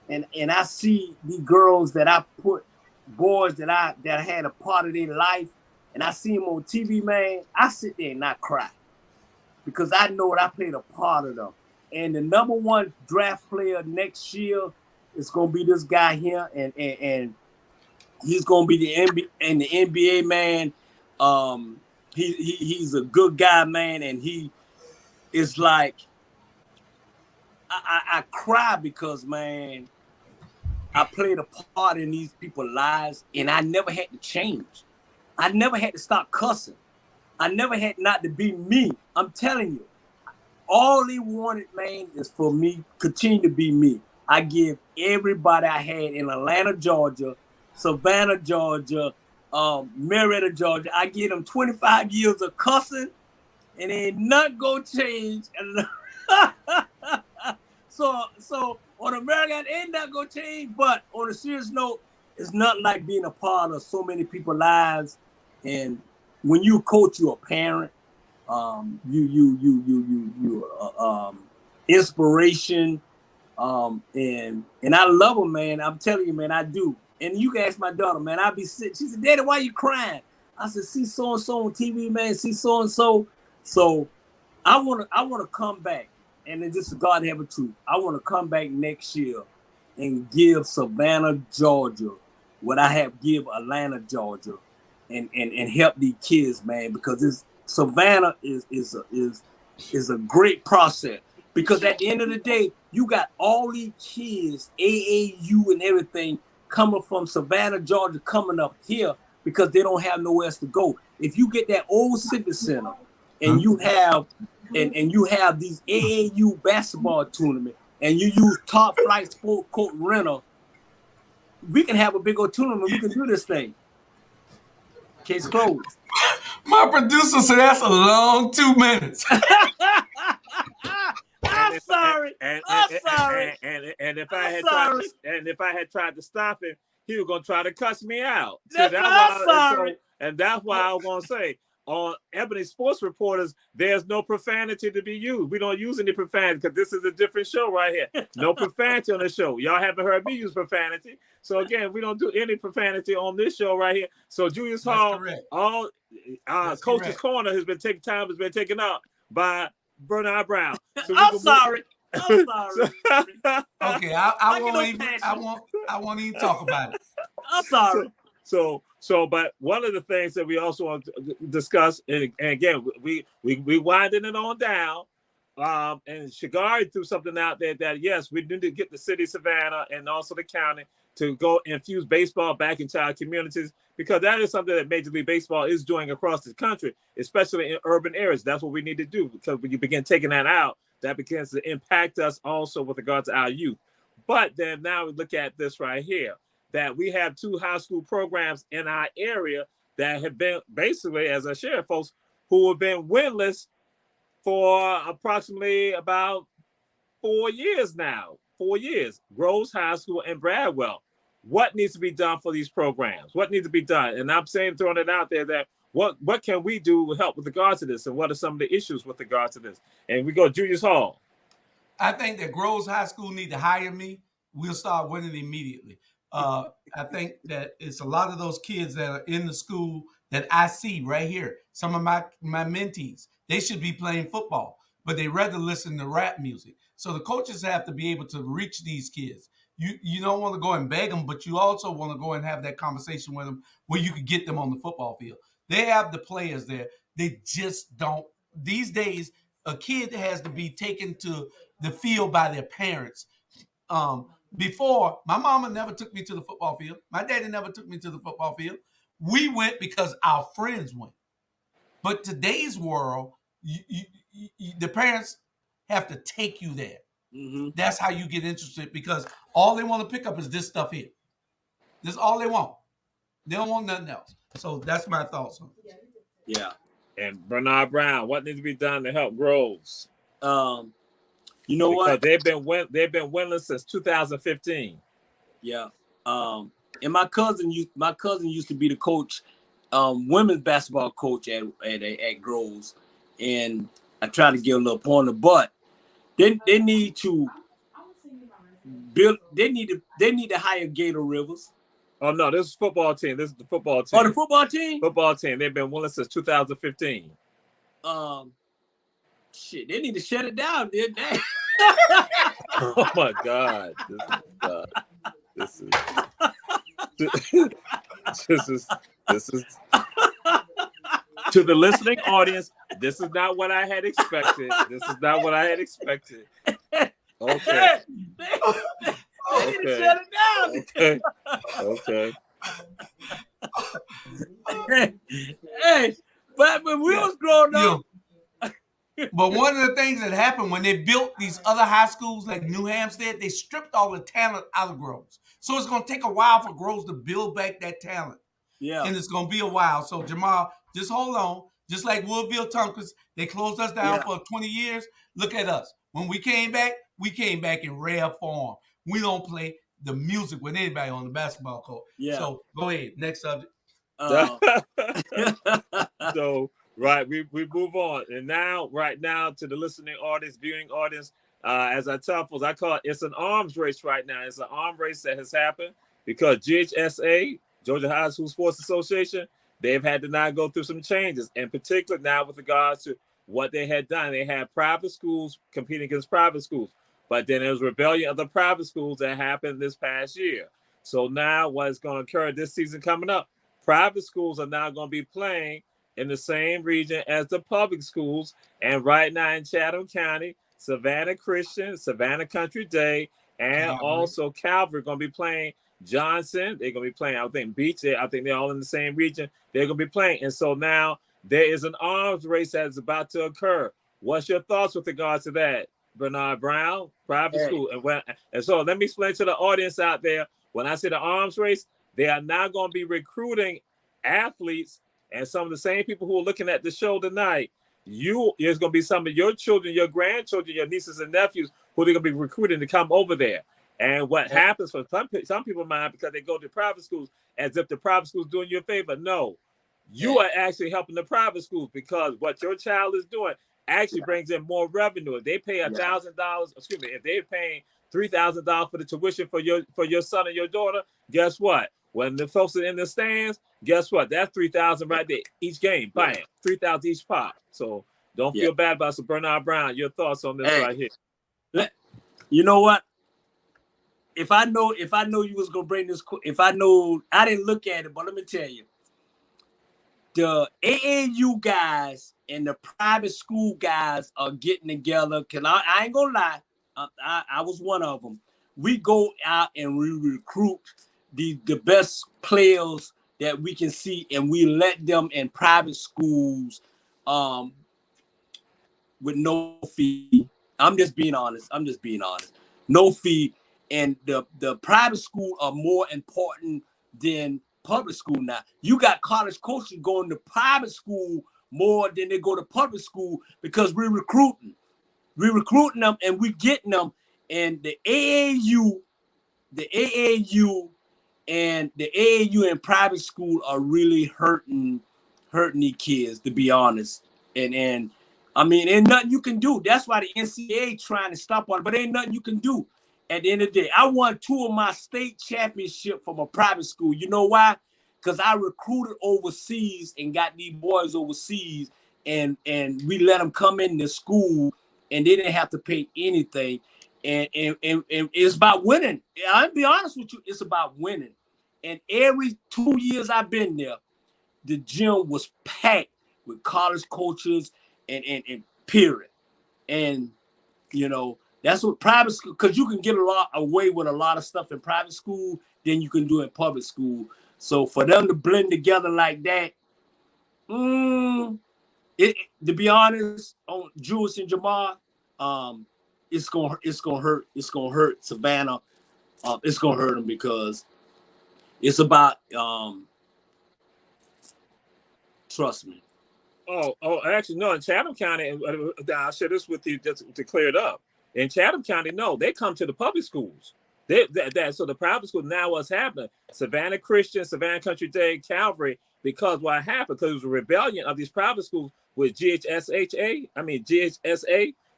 and I see the girls that I put, boys that I had a part of their life, and I see them on TV, man, I sit there and not cry because I know that I played a part of them. And the number one draft player next year is gonna be this guy here, and he's gonna be the NBA man. He's a good guy, man, and he is like I cry because, man, I played a part in these people's lives, and I never had to change. I never had to stop cussing. I never had not to be me. I'm telling you, all they wanted, man, is for me continue to be me. I give everybody I had in Atlanta, Georgia, Savannah, Georgia, Marietta, Georgia. I give them 25 years of cussing, and ain't nothing gonna change. So on America, it ain't not gonna change. But on a serious note, it's not like being a part of so many people's lives. And when you coach, you're a parent. You inspiration. And I love them, man. I'm telling you, man, I do. And you can ask my daughter, man. I be sick. She said, "Daddy, why you crying?" I said, "See so and so on TV, man. See so and so." So I wanna come back, and then just God have a truth. I want to come back next year and give Savannah, Georgia, what I have give Atlanta, Georgia, and help these kids, man, because Savannah is a great process. Because at the end of the day, you got all these kids, AAU and everything, coming from Savannah, Georgia, coming up here because they don't have nowhere else to go. If you get that old Civic Center and you have these AAU basketball tournament and you use Top Flight Sport Coat rental, we can have a big old tournament. We can do this thing. Case closed. My producer said that's a long 2 minutes. I'm sorry. And if I had tried to stop him, he was gonna try to cuss me out. That's sorry. And that's why I was gonna say on Ebony Sports Reporters, there's no profanity to be used. We don't use any profanity because this is a different show right here. No profanity on the show. Y'all haven't heard me use profanity. So again, we don't do any profanity on this show right here. So Julius Hall, all Coach's Corner has been taken up by Bernard Brown. So I'm sorry. Okay, I won't even talk about it. I'm sorry. So, but one of the things that we also want to discuss, and again, we winding it on down, and Shagari threw something out there that yes, we need to get the city of Savannah and also the county to go infuse baseball back into our communities, because that is something that Major League Baseball is doing across the country, especially in urban areas. That's what we need to do, because when you begin taking that out, that begins to impact us also with regard to our youth. But then now we look at this right here, that we have 2 high school programs in our area that have been basically, as I share, folks, who have been winless for approximately about 4 years now. 4 years, Groves High School and Bradwell. What needs to be done for these programs? What needs to be done? And I'm saying, throwing it out there, that what can we do to help with regard to this? And what are some of the issues with regard to this? And we go Julius Hall. I think that Groves High School need to hire me. We'll start winning immediately. I think that it's a lot of those kids that are in the school that I see right here. Some of my mentees, they should be playing football, but they rather listen to rap music. So the coaches have to be able to reach these kids. You don't want to go and beg them, but you also want to go and have that conversation with them where you could get them on the football field. They have the players there. They just don't. These days, a kid has to be taken to the field by their parents. Before, my mama never took me to the football field. My daddy never took me to the football field. We went because our friends went. But today's world, the parents have to take you there. Mm-hmm. That's how you get interested, because all they want to pick up is this stuff here. This is all they want. They don't want nothing else. So that's my thoughts on it. Yeah. And Bernard Brown, what needs to be done to help Groves? You know what? They've been winless since 2015. Yeah. And my cousin used to be the coach, women's basketball coach at Groves, and I try to give a little pointer, but they need to build. They need to hire Gator Rivers. Oh no, this is football team. This is the football team. Oh, the football team. Football team. They've been winless since 2015. Shit, they need to shut it down, didn't they? Oh my God! This is to the listening audience. This is not what I had expected. Okay. They need to shut it down. Okay. Hey, but when we was growing up. But one of the things that happened when they built these other high schools like New Hampstead, they stripped all the talent out of Groves. So it's going to take a while for Groves to build back that talent. Yeah. And it's going to be a while. So Jamal, just hold on. Just like Woodville Tonkers, they closed us down for 20 years. Look at us. When we came back in rare form. We don't play the music with anybody on the basketball court. Yeah. So go ahead. Next subject. So, right, we move on. And now, right now, to the listening audience, viewing audience, As I tell folks, I call it's an arms race right now. It's an arms race that has happened because GHSA, Georgia High School Sports Association, they've had to now go through some changes, in particular now with regards to what they had done. They had private schools competing against private schools, but then there was rebellion of the private schools that happened this past year. So now what's going to occur this season coming up, private schools are now going to be playing in the same region as the public schools. And right now in Chatham County, Savannah Christian, Savannah Country Day, and also Calvary going to be playing Johnson. They're going to be playing, I think, Beach. I think they're all in the same region. They're going to be playing. And so now there is an arms race that is about to occur. What's your thoughts with regards to that, Bernard Brown? Private school. And so let me explain to the audience out there, when I say the arms race, they are now going to be recruiting athletes, and some of the same people who are looking at the show tonight, there's going to be some of your children, your grandchildren, your nieces and nephews who they're going to be recruiting to come over there. And what happens for some people mind, because they go to private schools as if the private school is doing you a favor. No, you are actually helping the private schools, because what your child is doing actually brings in more revenue. If they pay $1,000, excuse me, if they're paying $3,000 for the tuition for your son or your daughter, guess what? When the folks are in the stands, guess what? That's $3,000 right there each game. Bam, $3,000 each pop. So don't feel bad about it. So Bernard Brown, your thoughts on this right here? You know what? If I know you was gonna bring this, if I know, I didn't look at it, but let me tell you, the AAU guys and the private school guys are getting together. I ain't gonna lie, I was one of them. We go out and we recruit the best players that we can see, and we let them in private schools with no fee. I'm just being honest. No fee. And the private school are more important than public school now. You got college coaches going to private school more than they go to public school, because we're recruiting them and we getting them. And the AAU and private school are really hurting these kids, to be honest. And I mean, ain't nothing you can do. That's why the NCAA trying to stop on it, but ain't nothing you can do. At the end of the day, I won 2 of my state championships from a private school. You know why? Because I recruited overseas and got these boys overseas, and we let them come into school, and they didn't have to pay anything. And it's about winning. I'll be honest with you, it's about winning. And every 2 years I've been there, the gym was packed with college coaches and period. And you know, that's what private school, because you can get away with a lot of stuff in private school than you can do in public school. So for them to blend together like that, to be honest, on Julius and Jamar, it's gonna hurt. It's gonna hurt Savannah. It's gonna hurt them, because it's about trust me. Oh, actually, no. In Chatham County, I'll share this with you just to clear it up. In Chatham County, no, they come to the public schools. So the private school, now what's happening? Savannah Christian, Savannah Country Day, Calvary, because what happened? Because it was a rebellion of these private schools with GHSA.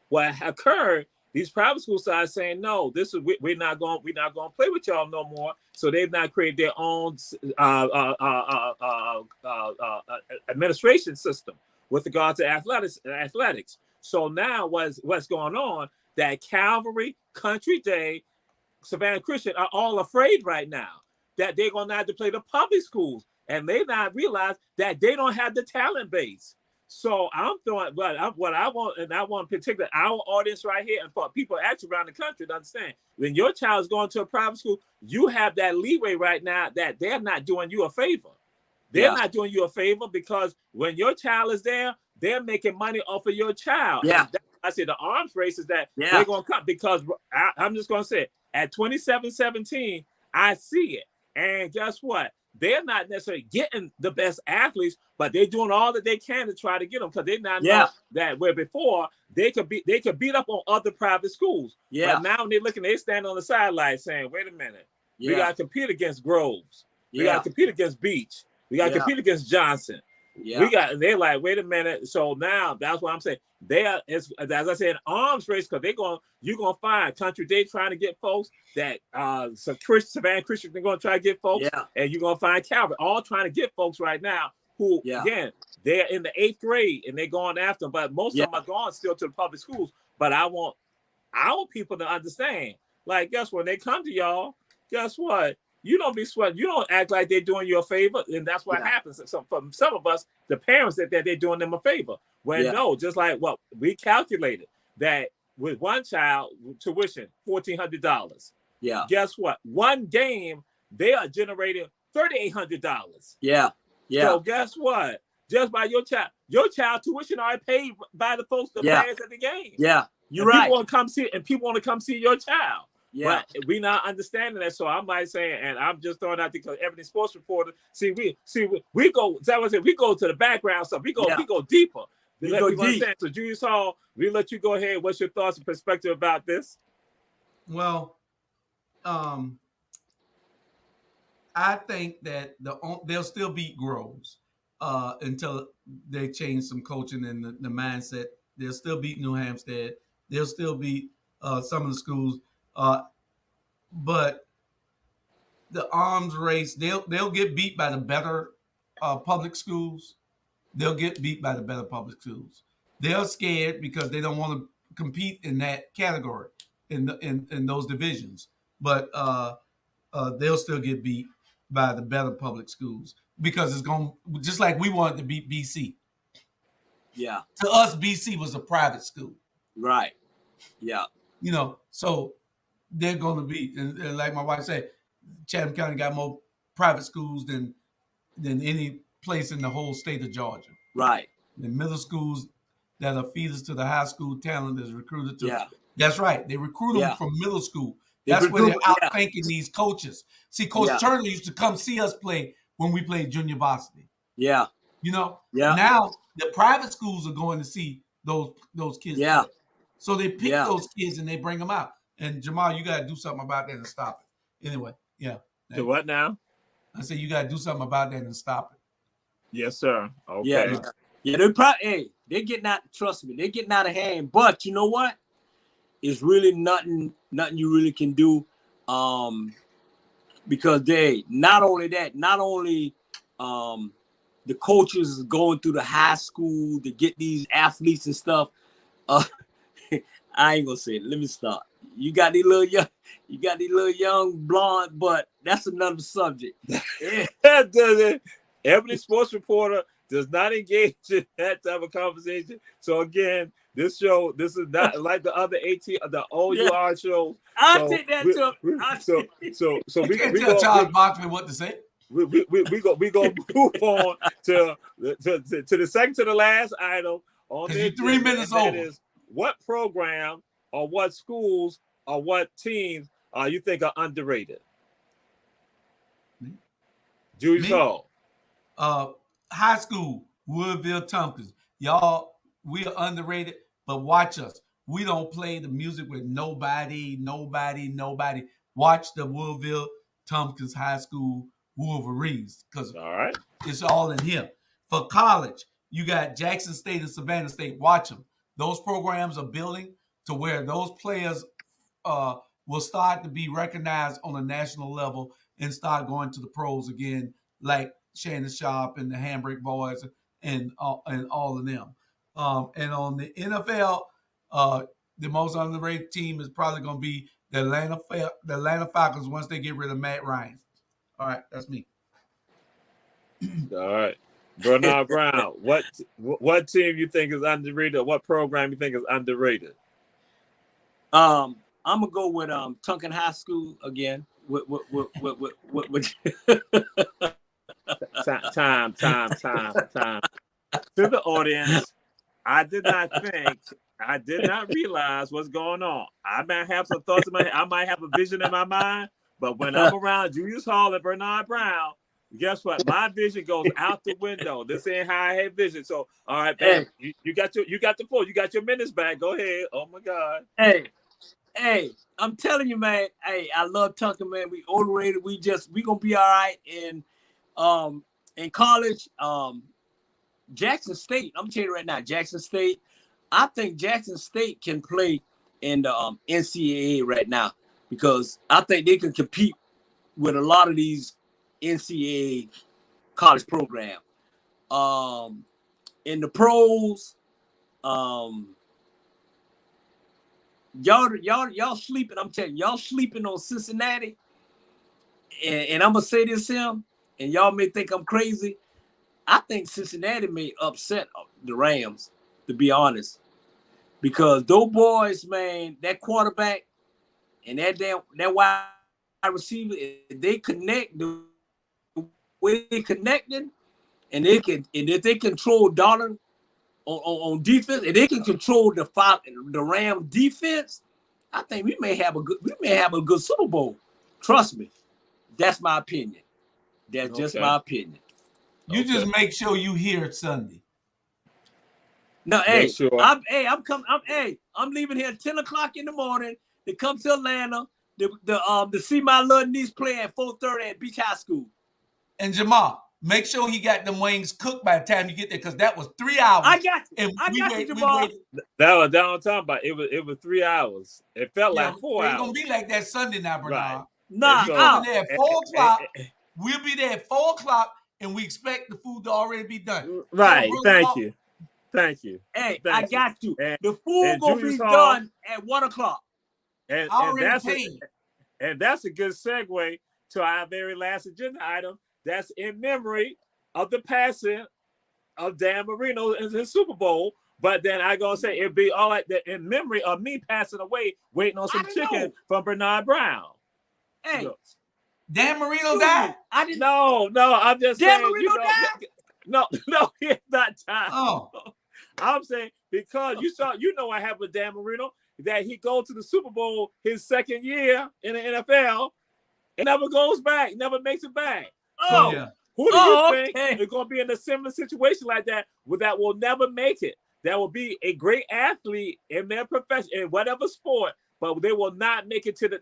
What occurred? These private schools started saying, no, we're not going to play with y'all no more. So they've now created their own administration system with regard to athletics. So now what's going on? That Calvary, Country Day, Savannah Christian are all afraid right now that they're going to have to play the public schools, and they not realize that they don't have the talent base. So I'm throwing, but what I want, and I want particularly our audience right here, and for people actually around the country to understand, when your child is going to a private school, you have that leeway right now that they're not doing you a favor. They're not doing you a favor, because when your child is there, they're making money off of your child. Yeah. I say the arms race is that they're going to come, because I'm just going to say, at 27-17, I see it. And guess what? They're not necessarily getting the best athletes, but they're doing all that they can to try to get them, because they not know that where before they could beat up on other private schools. Yeah. But now when they stand on the sideline saying, wait a minute, we got to compete against Groves. We got to compete against Beach. We got to compete against Johnson. they're like, wait a minute. So now that's what I'm saying. They are, as I said, arms race, because you're gonna find country day trying to get folks that Savannah Christian, they're gonna try to get folks, and you're gonna find Calvin all trying to get folks right now who again they're in the 8th grade and they're going after them, but most of them are going still to the public schools. But I want our people to understand, like, guess what? When they come to y'all, guess what? You don't be sweating. You don't act like they're doing you a favor, and that's what happens. So for some of us, the parents, that they're doing them a favor. When no, just like what we calculated, that with one child tuition $1,400. Yeah. Guess what? One game they are generating $3,800. Yeah. Yeah. So guess what? Just by your child tuition already paid by the folks, the players at the game. Yeah. You're right. People want to come see your child. Yeah, but we not understanding that. So I'm like saying, and I'm just throwing out because Ebony sports reporter. We go. That was it. We go to the background stuff. We go deeper. We go deep. So Julius Hall, we let you go ahead. What's your thoughts and perspective about this? Well, I think that they'll still beat Groves until they change some coaching and the mindset. They'll still beat New Hampstead. They'll still beat some of the schools. But the arms race, they'll get beat by the better public schools. They'll get beat by the better public schools. They're scared because they don't want to compete in that category in those divisions. But they'll still get beat by the better public schools because it's going just like we wanted to beat BC. Yeah. To us, BC was a private school. Right. Yeah. So they're going to be, and like my wife said, Chatham County got more private schools than any place in the whole state of Georgia. Right. The middle schools that are feeders to the high school talent is recruited to. Yeah. That's right. They recruit them from middle school. That's where they're outthinking these coaches. See, Coach Turner used to come see us play when we played junior varsity. Yeah. Now the private schools are going to see those kids. Yeah. Play. So they pick those kids and they bring them out. And Jamal, you got to do something about that and stop it. Anyway, To what now? I said you got to do something about that and stop it. Yes, sir. Okay. Yeah. They're getting out. Trust me, they're getting out of hand. But you know what? It's really nothing you really can do. Because not only the coaches is going through the high school to get these athletes and stuff. I ain't gonna say it. Let me stop. You got these little young blonde, but that's another subject. Ebony sports reporter does not engage in that type of conversation. So again, this is not like the other the OUR shows. I'll take that too. So we tell Charles Barkley what to say. We go move on to the second to the last item on this. 3 minutes over. Is what program or what schools or what teams you think are underrated? Julius Hall. High school, Woodville Tompkins. Y'all, we are underrated, but watch us. We don't play the music with nobody. Watch the Woodville Tompkins High School Wolverines, because it's all in here. For college, you got Jackson State and Savannah State. Watch them. Those programs are building to where those players will start to be recognized on a national level and start going to the pros again, like Shannon Sharp and the Handbrake Boys and all of them. And on the NFL, the most underrated team is probably going to be the Atlanta Falcons once they get rid of Matt Ryan. All right, that's me. All right. Bernard Brown, what team you think is underrated, or what program you think is underrated? I'm gonna go with Tunkin High School again. With time. To the audience, I did not realize what's going on. I might have some thoughts in my head. I might have a vision in my mind, but when I'm around Julius Hall and Bernard Brown, guess what? My vision goes out the window. This ain't how I had vision. So, all right, man, you got the floor. You got your minutes back. Go ahead. Oh my God. Hey, I'm telling you, man. Hey, I love Tunkin, man. We overrated. We gonna be all right in college. Jackson State, I'm telling you right now, Jackson State, I think Jackson State can play in the NCAA right now because I think they can compete with a lot of these NCAA college program. In the pros, y'all sleeping. I'm telling y'all sleeping on Cincinnati. And I'm gonna say this here, and y'all may think I'm crazy. I think Cincinnati may upset the Rams, to be honest, because those boys, man, that quarterback and that wide receiver, if they connect the way they connected, and if they control Darnold on defense, and they can control the Rams defense, I think we may have a good Super Bowl. Trust me, that's my opinion. That's just my opinion. You just make sure you hear it Sunday. No, sure. I'm leaving here at 10 o'clock in the morning to come to Atlanta to see my little niece play at 4:30 at Beach High School. And Jamal, make sure he got them wings cooked by the time you get there, because that was 3 hours. I got you. Jamal. That was down talking about. It was 3 hours. It felt like 4 hours. It's gonna be like that Sunday now, Bernard. Right. Nah, we'll be there at 4 o'clock. We'll be there at 4 o'clock, and we expect the food to already be done. Right. Thank you. Hey, I got you. The food gonna be done at 1 o'clock. And that's a good segue to our very last agenda item. That's in memory of the passing of Dan Marino in his Super Bowl. But then I gonna say it'd be all like that in memory of me passing away, waiting on some chicken from Bernard Brown. Hey, Dan Marino died? I didn't. No, I'm just Dan saying. Marino died? No, he's not died. Oh. I'm saying because you know what happened with Dan Marino, that he goes to the Super Bowl his second year in the NFL and never goes back, never makes it back. Oh, yeah. Who do you think is going to be in a similar situation like that will never make it? That will be a great athlete in their profession, in whatever sport, but they will not make it to the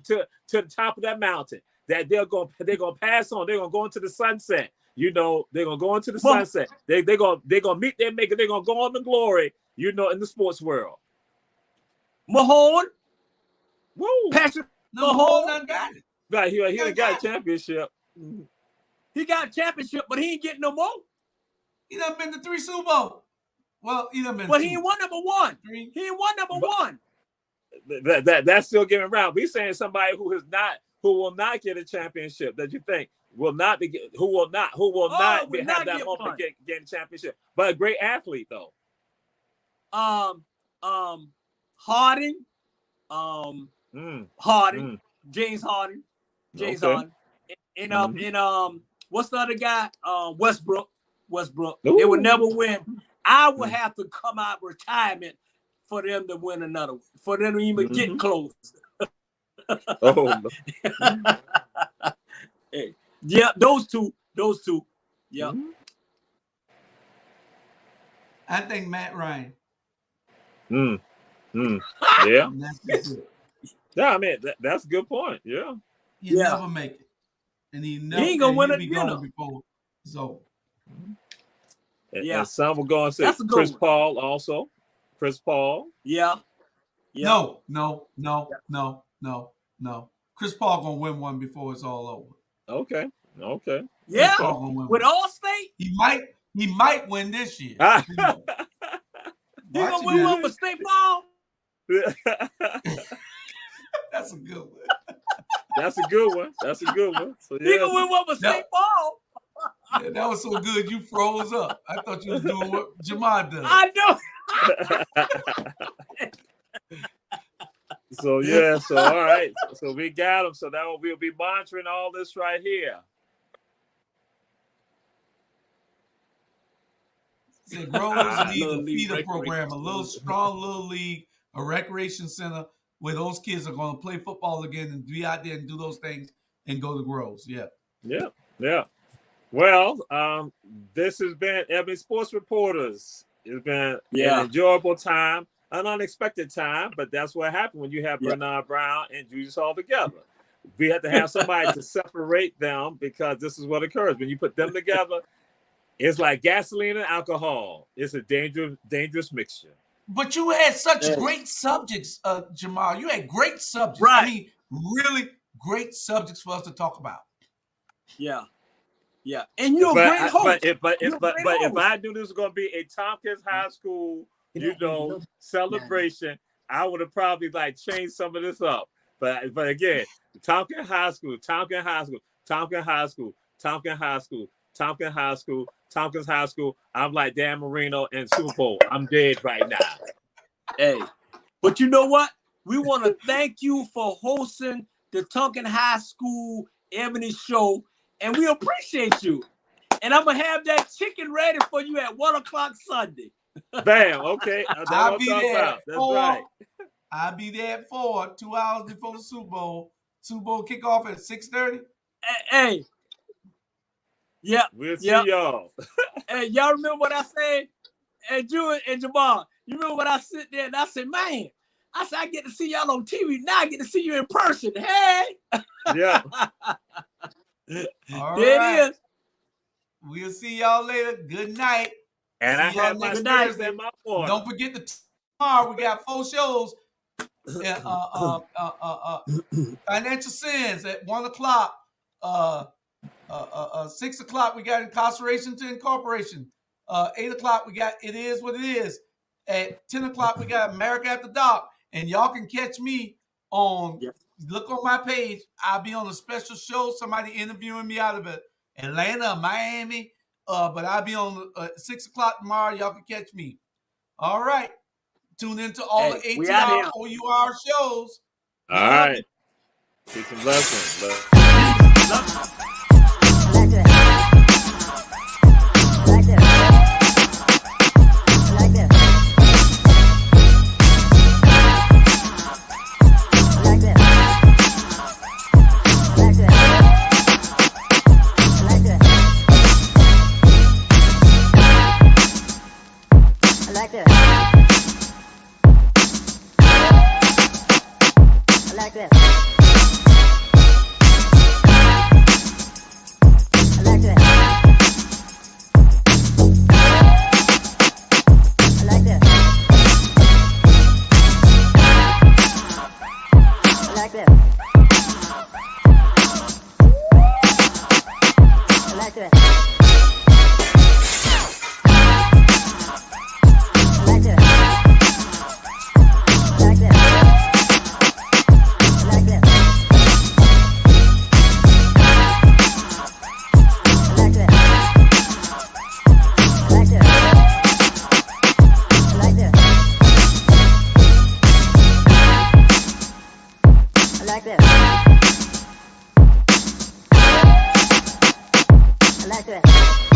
top of that mountain. That they're gonna pass on. They're gonna go into the sunset. You know, they're gonna go into the sunset. They're gonna meet their maker. They're gonna go on to glory. You know, in the sports world. Mahone, woo, Patrick Mahone done got it. Right, he done got a championship. He got a championship, but he ain't getting no more. He done been to 3 Super Bowls. Well, he done been. But he ain't won number one. He ain't won number one. That's still getting around. We saying somebody who will not get a championship that you think will not be, who will not have that moment getting a championship, but a great athlete though. Harding, James Harden, Harden, and what's the other guy? Westbrook. Ooh. They would never win. I would have to come out of retirement for them to win another, for them to even get close. Hey, yeah, those two. Yeah. I think Matt Ryan. Yeah. Yeah, I mean that's a good point. Yeah. He'll never make it, and he ain't gonna win it before. So. And some will go and say Chris Paul also. Chris Paul. Yeah. No. Chris Paul gonna win one before it's all over. Okay. Yeah. With Allstate, he might win this year. He gonna win one with State Farm. That's a good one. That's a good one. So, he gonna win one with State Farm. Yeah, that was so good you froze up. I thought you was doing what Jamal does. I know. So all right. So we got him. So we'll be monitoring all this right here. Said Growers needs a feeder program, a little strong little league, a recreation center where those kids are going to play football again and be out there and do those things and go to Groves. Yeah. Well, this has been Ebony Sports Reporters. It's been an enjoyable time, an unexpected time, but that's what happened when you have Bernard Brown and Julius all together. We had to have somebody to separate them because this is what occurs when you put them together. It's like gasoline and alcohol. It's a dangerous mixture. But you had such great subjects, Jamal. You had great subjects. Right. I mean, really great subjects for us to talk about. Yeah. Yeah. And you're a great host. But if I knew this was going to be a Tompkins High School, celebration, I would have probably like changed some of this up. But again, Tompkins High School, Tompkins High School, Tompkins High School, Tompkins High School, Tompkins High School, Tompkins High School. I'm like Dan Marino and Super Bowl. I'm dead right now. Hey, but you know what? We want to thank you for hosting the Tompkins High School Ebony show, and we appreciate you. And I'm gonna have that chicken ready for you at 1:00 Sunday. Bam. Okay. I'll be there. That's right. I'll be there at 4, 2 hours before the Super Bowl. Super Bowl kickoff at 6:30. Hey. Yeah. We'll see y'all. Hey, y'all remember what I said? And Drew and Jamal, you remember what I sit there and I said, man, I get to see y'all on TV. Now I get to see you in person. Hey. Yeah. All there right. it is. We'll see y'all later. Good night. And I have my stairs in my board. Don't forget tomorrow we got 4 shows. Financial Sins at 1:00. 6:00 we got Incarceration to Incorporation. 8:00 we got It Is What It Is. At 10:00 we got America After Dark. And y'all can catch me on. Look on my page. I'll be on a special show. Somebody interviewing me out of Atlanta, Miami. But I'll be on 6:00 tomorrow. Y'all can catch me. All right. Tune into all the ATR OUR shows. All right. Peace and blessings. like that.